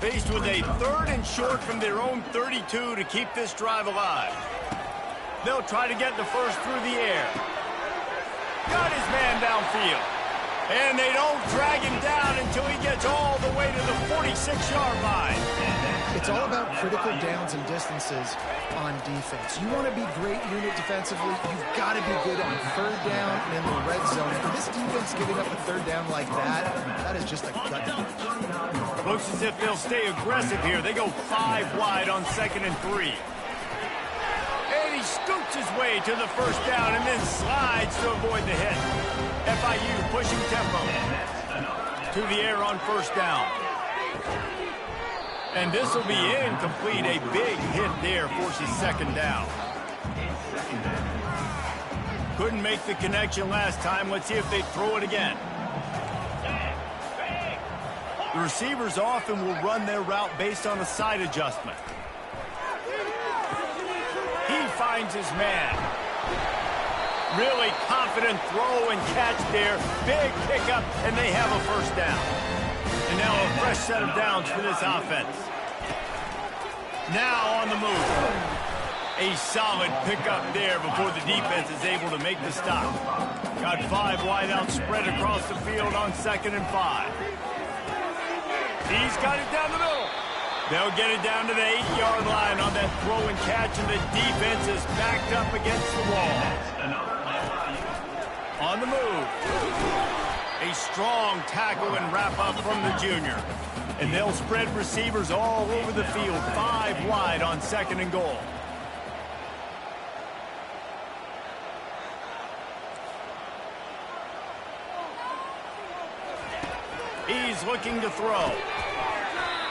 Faced with a 3rd and short from their own 32 to keep this drive alive. They'll try to get the first through the air. Got his man downfield. And they don't drag him down until he gets all the way to the 46-yard line. It's all about critical downs and distances on defense. You want to be great unit defensively, you've got to be good on 3rd down and in the red zone. For this defense giving up a 3rd down like that is just a gut punch. Looks as if they'll stay aggressive here. They go 5 wide on 2nd and 3. And he scoots his way to the 1st down and then slides to avoid the hit. FIU pushing tempo to the air on 1st down. And this will be incomplete. A big hit there forces 2nd down. Couldn't make the connection last time. Let's see if they throw it again. The receivers often will run their route based on a side adjustment. He finds his man. Really confident throw and catch there. Big pickup, and they have a 1st down. And now a fresh set of downs for this offense. Now on the move. A solid pickup there before the defense is able to make the stop. Got 5 wide out spread across the field on 2nd and 5. He's got it down the middle. They'll get it down to the 8-yard line on that throw and catch, and the defense is backed up against the wall. On the move. A strong tackle and wrap-up from the junior. And they'll spread receivers all over the field. 5 wide on 2nd and goal. He's looking to throw.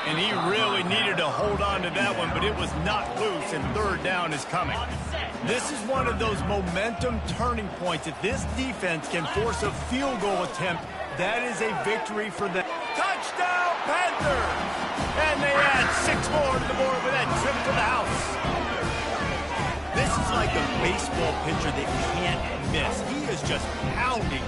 And he really needed to hold on to that one, but it was knocked loose, and 3rd down is coming. This is one of those momentum turning points. If this defense can force a field goal attempt, that is a victory for them. Touchdown, Panthers! And they add 6 more to the board with that trip to the house. This is like a baseball pitcher that can't miss. He is just pounding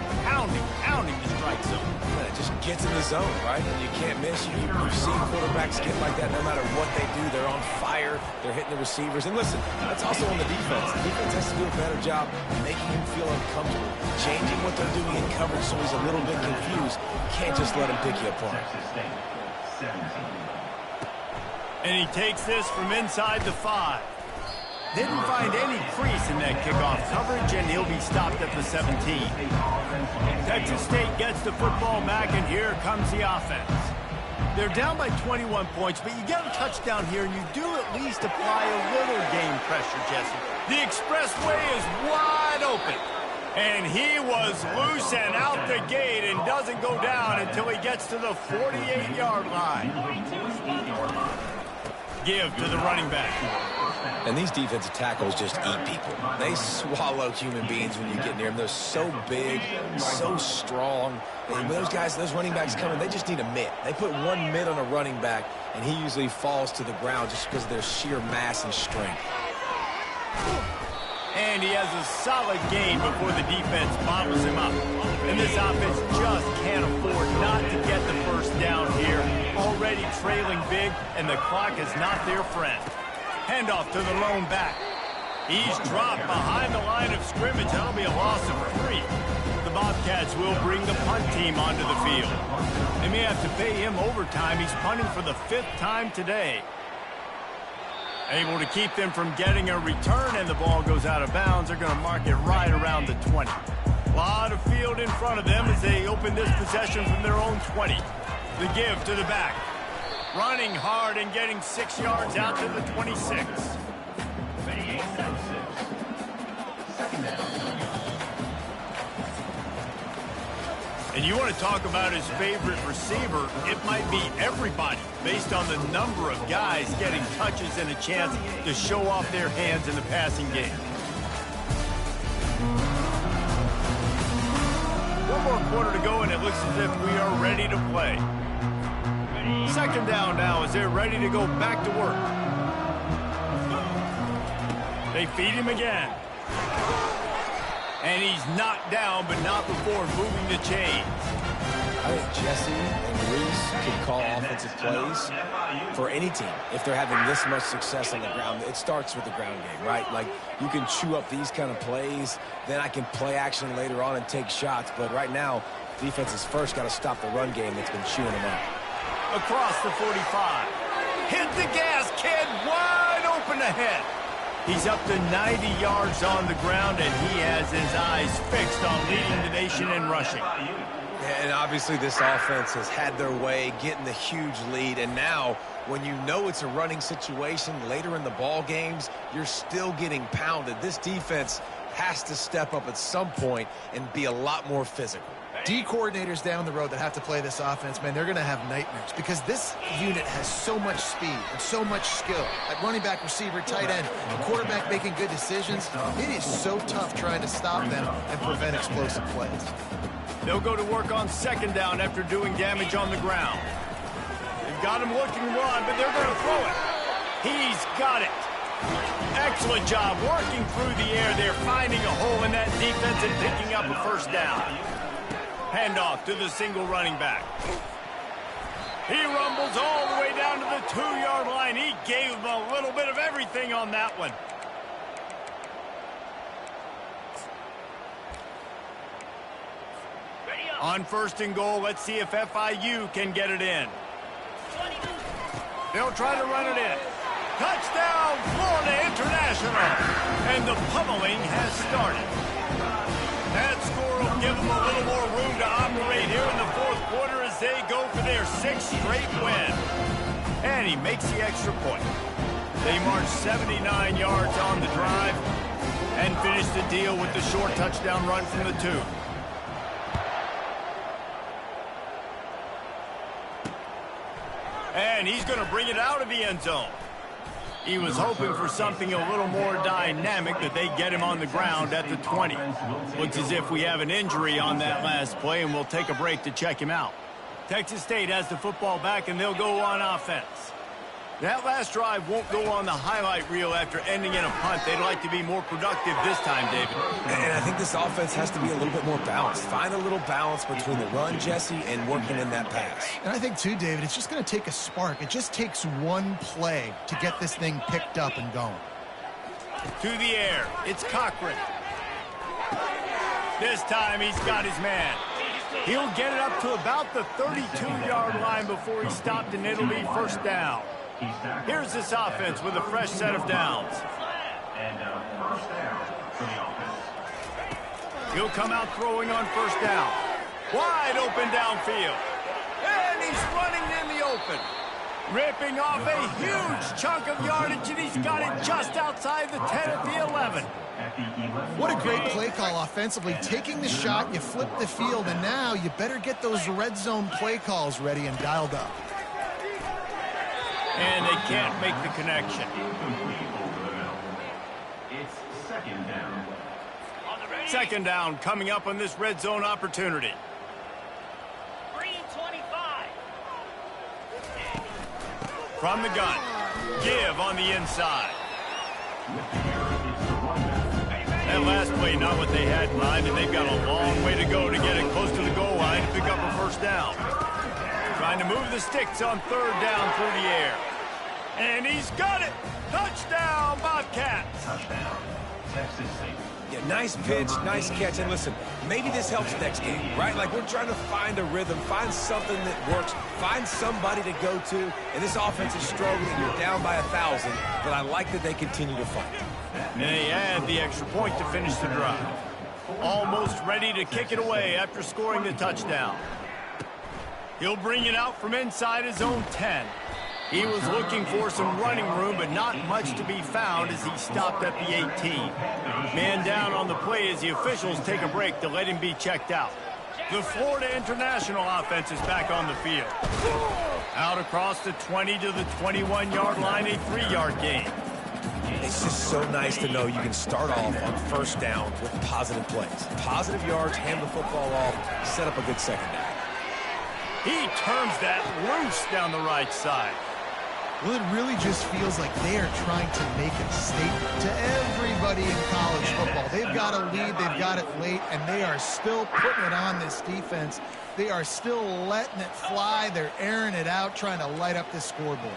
the strike zone. Man, it just gets in the zone, right? You can't miss. You've seen quarterbacks get like that no matter what they do. They're on fire. They're hitting the receivers. And listen, that's also on the defense. The defense has to do a better job making him feel uncomfortable, changing what they're doing in coverage so he's a little bit confused. Can't just let him pick you apart. And he takes this from inside the 5. Didn't find any crease in that kickoff coverage, and he'll be stopped at the 17. Texas State gets the football back, and here comes the offense. They're down by 21 points, but you get a touchdown here, and you do at least apply a little game pressure, Jesse. The expressway is wide open. And he was loose and out the gate and doesn't go down until he gets to the 48-yard line. Give to the running back. And these defensive tackles just eat people. They swallow human beings when you get near them. They're so big, so strong. And when those guys, those running backs come in, they just need a mitt. They put one mitt on a running back, and he usually falls to the ground just because of their sheer mass and strength. And he has a solid gain before the defense bottles him up. And this offense just can't afford not to get the first down here. Already trailing big, and the clock is not their friend. Handoff to the lone back. He's dropped behind the line of scrimmage. That'll be a loss of 3. The Bobcats will bring the punt team onto the field. They may have to pay him overtime. He's punting for the 5th time today. Able to keep them from getting a return, and the ball goes out of bounds. They're going to mark it right around the 20. A lot of field in front of them as they open this possession from their own 20. The give to the back. Running hard and getting 6 yards out to the 26. And you want to talk about his favorite receiver, it might be everybody, based on the number of guys getting touches and a chance to show off their hands in the passing game. One more quarter to go, and it looks as if we are ready to play. Second down now as they're ready to go back to work. They feed him again. And he's knocked down, but not before moving the chains. I think Jesse and Reese could call offensive plays for any team if they're having this much success on the ground. It starts with the ground game, right? Like, you can chew up these kind of plays, then I can play action later on and take shots. But right now, defense has first got to stop the run game that's been chewing them up. Across the 45. Hit the gas, kid. Wide open ahead. He's up to 90 yards on the ground, and he has his eyes fixed on leading the nation in rushing. And obviously this offense has had their way, getting the huge lead. And now, when you know it's a running situation later in the ball games, you're still getting pounded. This defense has to step up at some point and be a lot more physical. D coordinators down the road that have to play this offense, man, they're going to have nightmares because this unit has so much speed and so much skill. At running back, receiver, tight end, the quarterback making good decisions. It is so tough trying to stop them and prevent explosive plays. They'll go to work on second down after doing damage on the ground. They've got him looking run, but they're going to throw it. He's got it. Excellent job working through the air. They're finding a hole in that defense and picking up a first down. Handoff to the single running back. He rumbles all the way down to the 2-yard line. He gave him a little bit of everything on that one. On first and goal, let's see if FIU can get it in. They'll try to run it in. Touchdown, Florida International. And the pummeling has started. That score will give them a little more room to operate here in the fourth quarter as they go for their 6th straight win. And he makes the extra point. They march 79 yards on the drive and finish the deal with the short touchdown run from the 2. And he's going to bring it out of the end zone. He was hoping for something a little more dynamic, but they get him on the ground at the 20. Looks as if we have an injury on that last play, and we'll take a break to check him out. Texas State has the football back, and they'll go on offense. That last drive won't go on the highlight reel after ending in a punt. They'd like to be more productive this time, David. And I think this offense has to be a little bit more balanced. Find a little balance between the run, Jesse, and working in that pass. And I think, too, David, it's just going to take a spark. It just takes one play to get this thing picked up and going. To the air, it's Cochran. This time he's got his man. He'll get it up to about the 32-yard line before he's stopped, and it'll be first down. Here's this offense with a fresh set of downs. And first down for the offense. He'll come out throwing on first down. Wide open downfield. And he's running in the open. Ripping off a huge chunk of yardage, and he's got it just outside the 10 at the 11. What a great play call offensively. Taking the shot, you flip the field, and now you better get those red zone play calls ready and dialed up. And they can't make the connection. It's second down. Second down coming up on this red zone opportunity. From the gun, give on the inside. That last play, not what they had in mind, and they've got a long way to go to get it close to the goal line to pick up a first down. Trying to move the sticks on third down through the air. And he's got it! Touchdown, Bobcats! Touchdown, Texas State. Yeah, nice pitch, nice catch. And listen, maybe this helps next game, right? Like, we're trying to find a rhythm, find something that works, find somebody to go to. And this offense is struggling. You're down by 1,000, but I like that they continue to fight. And they add the extra point to finish the drive. Almost ready to kick it away after scoring the touchdown. He'll bring it out from inside his own 10. He was looking for some running room, but not much to be found as he stopped at the 18. Man down on the play as the officials take a break to let him be checked out. The Florida International offense is back on the field. Out across the 20 to the 21-yard line, a 3-yard gain. It's just so nice to know you can start off on first down with positive plays. Positive yards, hand the football off, set up a good second down. He turns that loose down the right side. Well, it really just feels like they are trying to make a statement to everybody in college football. They've got a lead, they've got it late, and they are still putting it on this defense. They are still letting it fly. They're airing it out, trying to light up this scoreboard.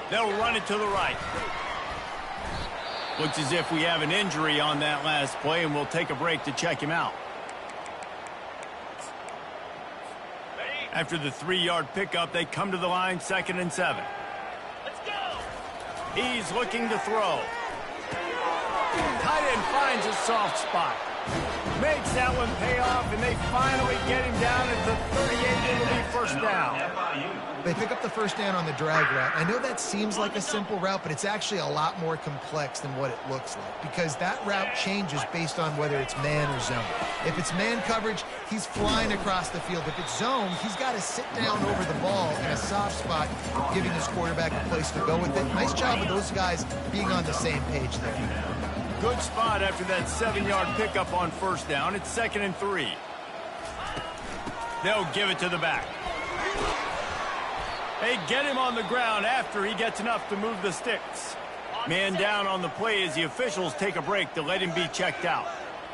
They'll run it to the right. Looks as if we have an injury on that last play, and we'll take a break to check him out. After the 3-yard pickup, they come to the line, 2nd and 7. Let's go. He's looking to throw. Tight end finds a soft spot. Makes that one pay off, and they finally get him down at the 38. It'll be first down. They pick up the first down on the drag route. I know that seems like a simple route, but it's actually a lot more complex than what it looks like because that route changes based on whether it's man or zone. If it's man coverage, he's flying across the field. If it's zone, he's got to sit down over the ball in a soft spot, giving his quarterback a place to go with it. Nice job of those guys being on the same page there. Good spot after that 7-yard pickup on first down. It's 2nd and 3. They'll give it to the back. They get him on the ground after he gets enough to move the sticks. Man down on the play as the officials take a break to let him be checked out.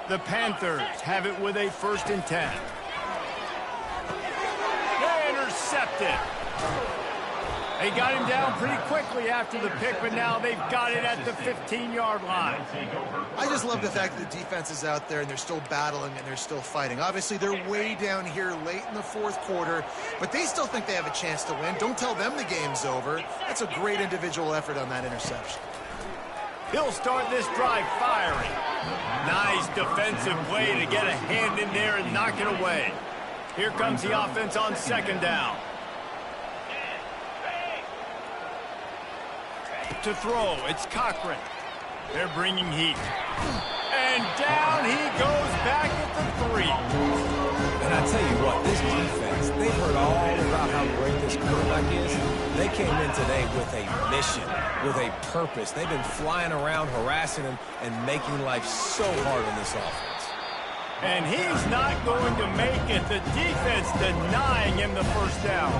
The Panthers have it with a 1st and 10. They intercept it. They got him down pretty quickly after the pick, but now they've got it at the 15-yard line. I just love the fact that the defense is out there and they're still battling and they're still fighting. Obviously, they're way down here late in the 4th quarter, but they still think they have a chance to win. Don't tell them the game's over. That's a great individual effort on that interception. He'll start this drive firing. Nice defensive play to get a hand in there and knock it away. Here comes the offense on 2nd down. To throw, it's Cochran. They're bringing heat. And down he goes back at the 3. And I tell you what, this defense, they've heard all about how great this quarterback is. They came in today with a mission, with a purpose. They've been flying around, harassing him, and making life so hard on this offense. And he's not going to make it. The defense denying him the first down.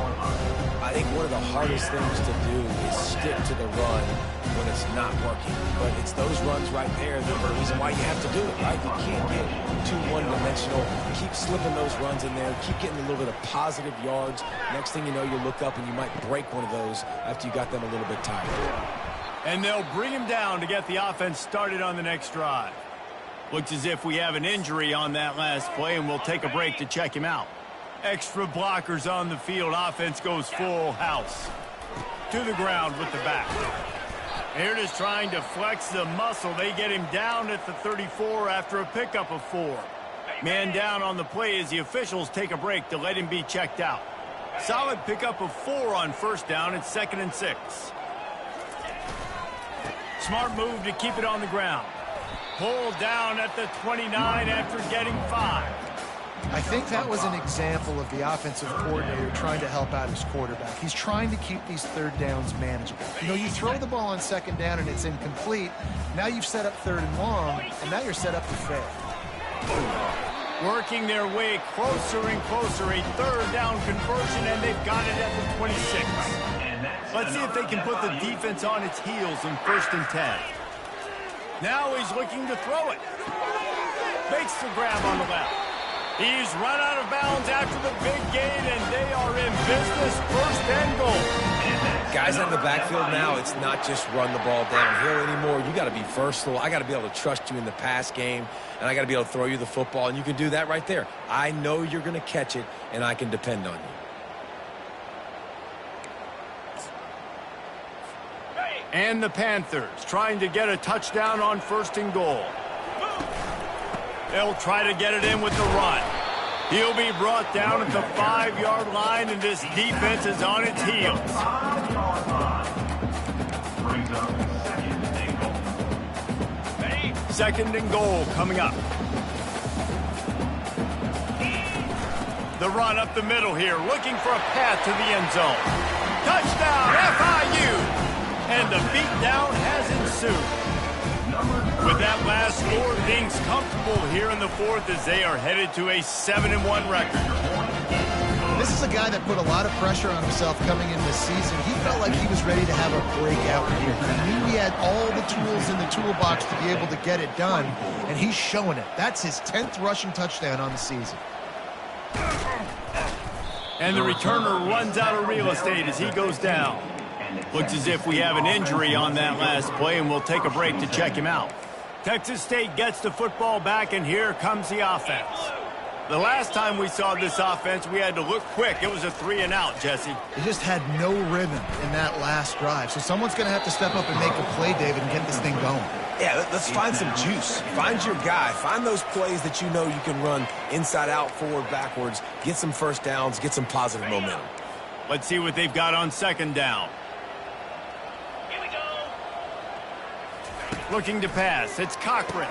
I think one of the hardest things to do is stick to the run when it's not working. But it's those runs right there that are the reason why you have to do it, right? You can't get too one-dimensional. Keep slipping those runs in there. Keep getting a little bit of positive yards. Next thing you know, you look up and you might break one of those after you got them a little bit tired. And they'll bring him down to get the offense started on the next drive. Looks as if we have an injury on that last play, and we'll take a break to check him out. Extra blockers on the field. Offense goes full house. To the ground with the back. Here it is trying to flex the muscle. They get him down at the 34 after a pickup of 4. Man down on the play as the officials take a break to let him be checked out. Solid pickup of 4 on first down. It's 2nd and 6. Smart move to keep it on the ground. Pulled down at the 29 after getting 5. I think that was an example of the offensive coordinator trying to help out his quarterback. He's trying to keep these third downs manageable. You know, you throw the ball on second down and it's incomplete. Now you've set up 3rd and long, and now you're set up to fail. Working their way closer and closer. A 3rd down conversion, and they've got it at the 26. Let's see if they can put the defense on its heels in 1st and 10. Now he's looking to throw it. Makes the grab on the left. He's run out of bounds after the big gain, and they are in business. 1st and goal. Guys out of the backfield now, it's not just run the ball downhill anymore. You got to be versatile. I got to be able to trust you in the pass game, and I got to be able to throw you the football, and you can do that right there. I know you're going to catch it, and I can depend on you. And the Panthers trying to get a touchdown on 1st and goal. They'll try to get it in with the run. He'll be brought down at the 5-yard line, and this defense is on its heels. Brings up 2nd and goal. 2nd and goal coming up. The run up the middle here, looking for a path to the end zone. Touchdown, FIU! And the beatdown has ensued. With that last score, things comfortable here in the 4th as they are headed to a 7-1 record. This is a guy that put a lot of pressure on himself coming into this season. He felt like he was ready to have a breakout year. He knew he had all the tools in the toolbox to be able to get it done, and he's showing it. That's his 10th rushing touchdown on the season. And the returner runs out of real estate as he goes down. Looks as if we have an injury on that last play, and we'll take a break to check him out. Texas State gets the football back, and here comes the offense. The last time we saw this offense, we had to look quick. It was a 3-and-out, Jesse. They just had no rhythm in that last drive. So someone's going to have to step up and make a play, David, and get this thing going. Yeah, let's find some juice. Find your guy. Find those plays that you know you can run inside out, forward, backwards. Get some first downs. Get some positive momentum. Let's see what they've got on 2nd down. Looking to pass. It's Cochran.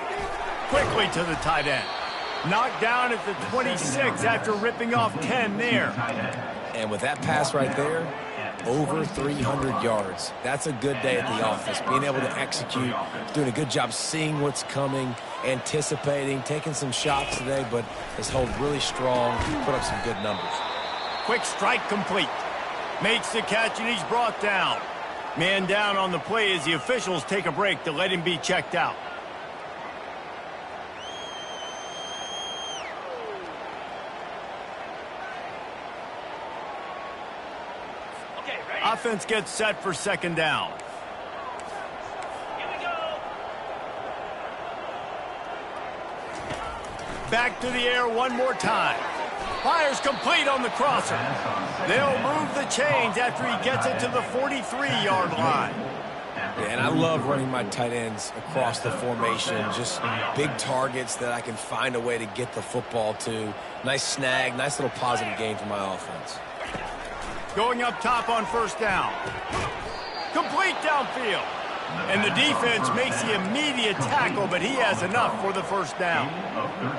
Quickly to the tight end. Knocked down at the 26 after ripping off 10 there. And with that pass right there, over 300 yards. That's a good day at the office. Being able to execute, doing a good job seeing what's coming, anticipating, taking some shots today, but has held really strong, put up some good numbers. Quick strike complete. Makes the catch, and he's brought down. Man down on the play as the officials take a break to let him be checked out. Okay, ready? Offense gets set for 2nd down. Here we go. Back to the air one more time. Fires complete on the crosser. They'll move the chains after he gets it to the 43-yard line. Yeah, and I love running my tight ends across the formation. Just big targets that I can find a way to get the football to. Nice snag, nice little positive gain for my offense. Going up top on 1st down. Complete downfield. And the defense makes the immediate tackle, but he has enough for the 1st down.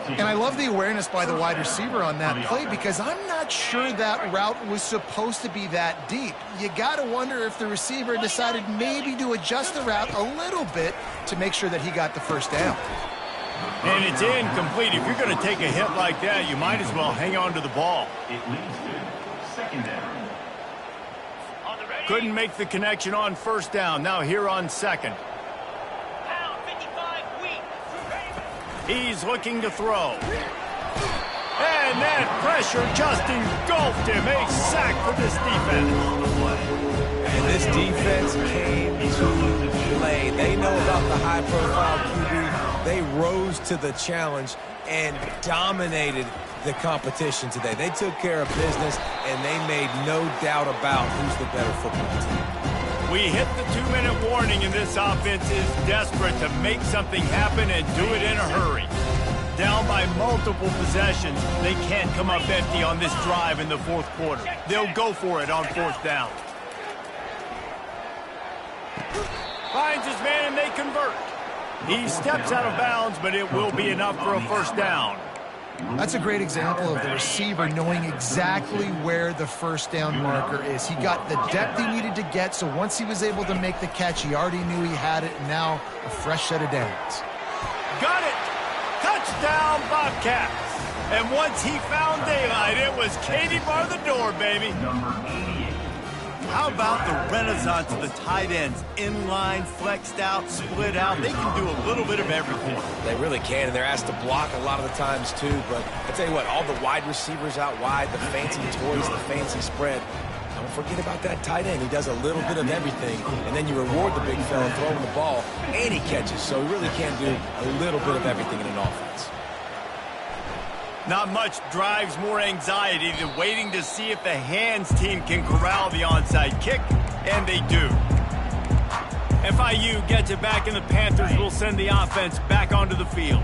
And I love the awareness by the wide receiver on that play because I'm not sure that route was supposed to be that deep. You got to wonder if the receiver decided maybe to adjust the route a little bit to make sure that he got the 1st down. And it's incomplete. If you're going to take a hit like that, you might as well hang on to the ball. It leads to 2nd down. Couldn't make the connection on 1st down. Now here on 2nd. He's looking to throw. And that pressure just engulfed him. A sack for this defense. And this defense came to play. They know about the high-profile QB. They rose to the challenge and dominated the competition today. They took care of business, and they made no doubt about who's the better football team. We hit the 2-minute warning, and this offense is desperate to make something happen and do it in a hurry. Down by multiple possessions, they can't come up empty on this drive in the fourth quarter. They'll go for it on fourth down. Finds his man, and they convert. He steps out of bounds, but it will be enough for a first down. That's a great example of the receiver knowing exactly where the first down marker is. He got the depth he needed to get, so once he was able to make the catch, he already knew he had it, and now a fresh set of downs. Got it! Touchdown, Bobcats! And once he found daylight, it was Katie bar the door, baby. How about the renaissance of the tight ends? Inline, flexed out, split out. They can do a little bit of everything. They really can, and they're asked to block a lot of the times, too. But I tell you what, all the wide receivers out wide, the fancy toys, the fancy spread, don't forget about that tight end. He does a little bit of everything, and then you reward the big fella throwing the ball, and he catches. So he really can do a little bit of everything in an offense. Not much drives more anxiety than waiting to see if the hands team can corral the onside kick, and they do. FIU gets it back, and the Panthers will send the offense back onto the field.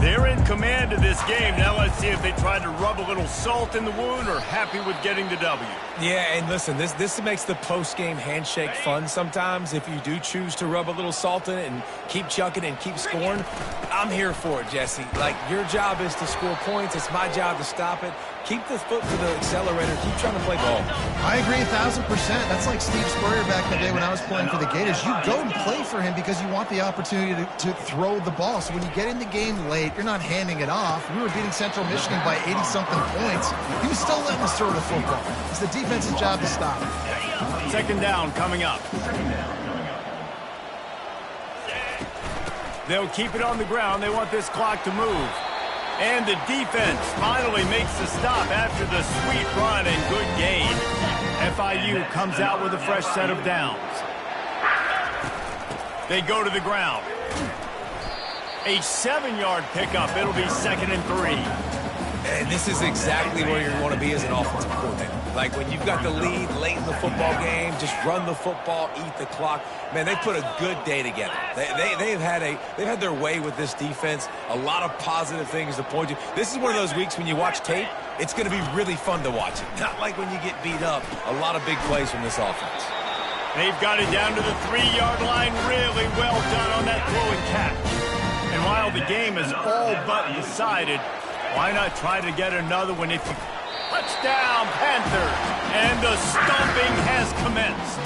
They're in command of this game. Now let's see if they try to rub a little salt in the wound or happy with getting the W. Yeah, and listen, this makes the post-game handshake fun sometimes. If you do choose to rub a little salt in it and keep chucking and keep scoring, I'm here for it, Jesse. Like, your job is to score points. It's my job to stop it. Keep the foot to the accelerator. Keep trying to play ball. I agree 1,000%. That's like Steve Spurrier back in the day when I was playing for the Gators. You go and play for him because you want the opportunity to throw the ball. So when you get in the game late, you're not handing it off. We were beating Central Michigan by 80-something points. He was still letting us throw the football. It's the defense's job to stop it. Second down coming up. They'll keep it on the ground. They want this clock to move. And the defense finally makes the stop after the sweet run and good gain. FIU comes out with a fresh set of downs. They go to the ground. A 7-yard pickup. It'll be 2nd and 3. And this is exactly where you want to be as an offensive coordinator. Like, when you've got the lead late in the football game, just run the football, eat the clock. Man, they put a good day together. They've had their way with this defense. A lot of positive things to point to. This is one of those weeks when you watch tape, it's going to be really fun to watch it. Not like when you get beat up. A lot of big plays from this offense. They've got it down to the 3-yard line. Really well done on that throw and catch. And while the game is all but decided, why not try to get another one if you... Touchdown, Panthers! And the stomping has commenced.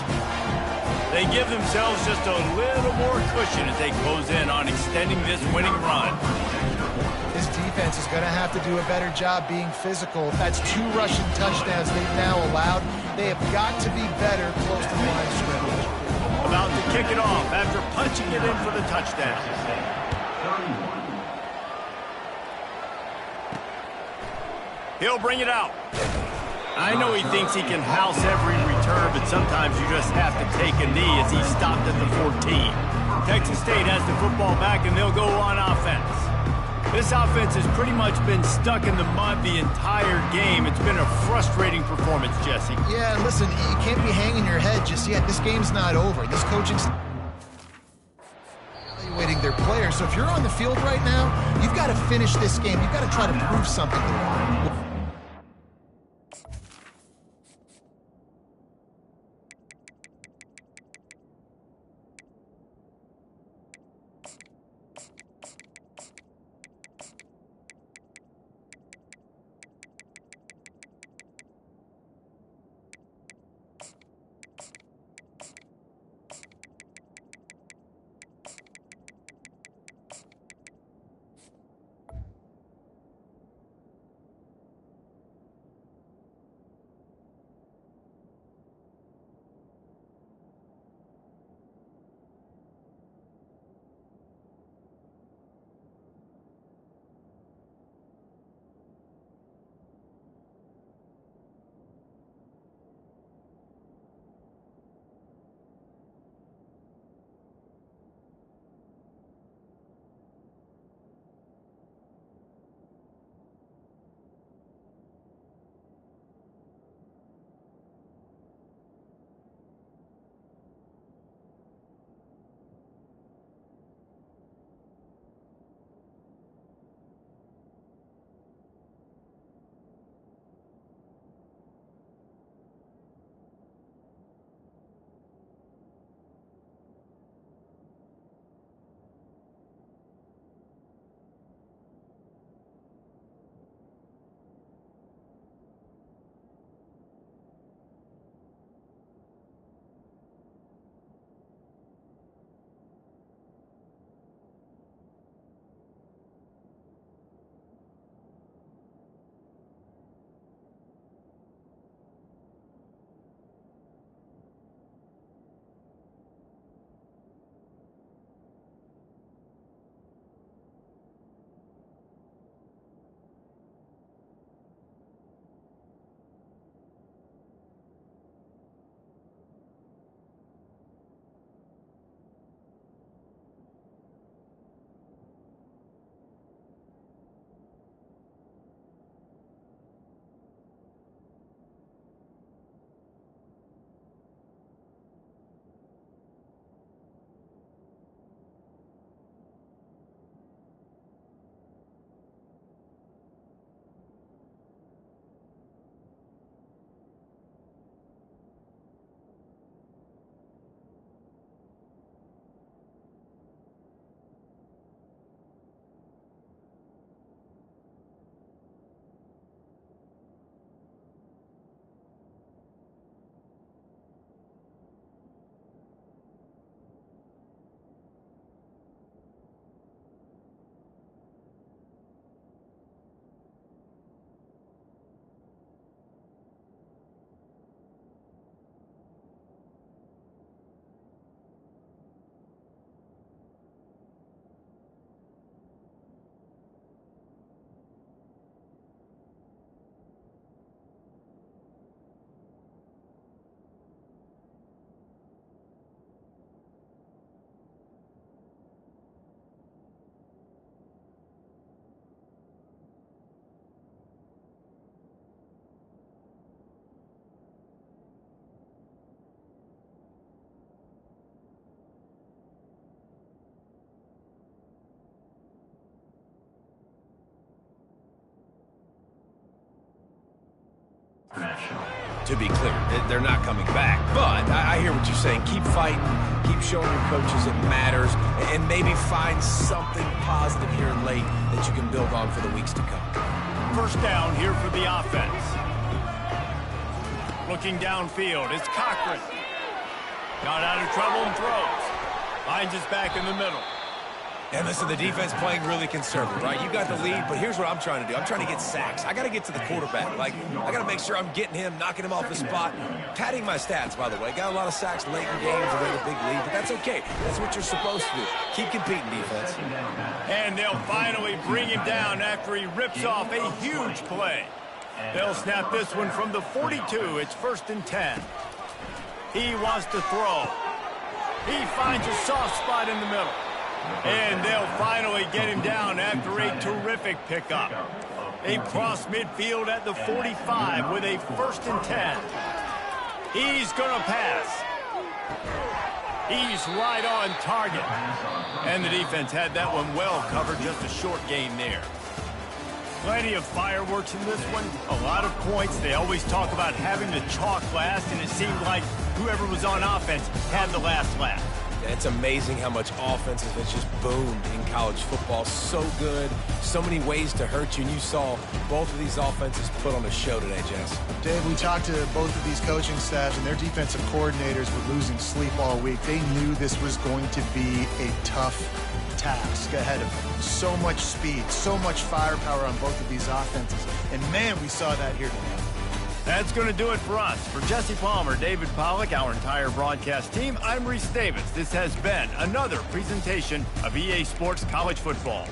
They give themselves just a little more cushion as they close in on extending this winning run. This defense is going to have to do a better job being physical. That's 2 rushing touchdowns they've now allowed. They have got to be better close to the line of scrimmage. About to kick it off after punching it in for the touchdown. He'll bring it out. I know he thinks he can house every return, but sometimes you just have to take a knee as he stopped at the 14. Texas State has the football back, and they'll go on offense. This offense has pretty much been stuck in the mud the entire game. It's been a frustrating performance, Jesse. Yeah, listen, you can't be hanging your head just yet. This game's not over. This coaching's evaluating their players. So if you're on the field right now, you've got to finish this game. You've got to try to prove something to them. to be clear. They're not coming back. But I hear what you're saying. Keep fighting. Keep showing your coaches it matters. And maybe find something positive here late that you can build on for the weeks to come. First down here for the offense. Looking downfield, it's Cochran. Got out of trouble and throws. Finds his back in the middle. And listen, the defense playing really conservative, right? You got the lead, but here's what I'm trying to do. I'm trying to get sacks. I got to get to the quarterback. Like, I got to make sure I'm getting him, knocking him off the spot. Padding my stats, by the way. Got a lot of sacks late in games and made a big lead, but that's okay. That's what you're supposed to do. Keep competing, defense. And they'll finally bring him down after he rips off a huge play. They'll snap this one from the 42. It's 1st and 10. He wants to throw. He finds a soft spot in the middle. And they'll finally get him down after a terrific pickup. They cross midfield at the 45 with a 1st and 10. He's going to pass. He's right on target. And the defense had that one well covered, just a short gain there. Plenty of fireworks in this one. A lot of points. They always talk about having the chalk last, and it seemed like whoever was on offense had the last laugh. It's amazing how much offense has just boomed in college football. So good, so many ways to hurt you, and you saw both of these offenses put on a show today, Jess. Dave, we talked to both of these coaching staffs, and their defensive coordinators were losing sleep all week. They knew this was going to be a tough task ahead of them. So much speed, so much firepower on both of these offenses, and man, we saw that here today. That's going to do it for us. For Jesse Palmer, David Pollack, our entire broadcast team, I'm Reese Davis. This has been another presentation of EA Sports College Football.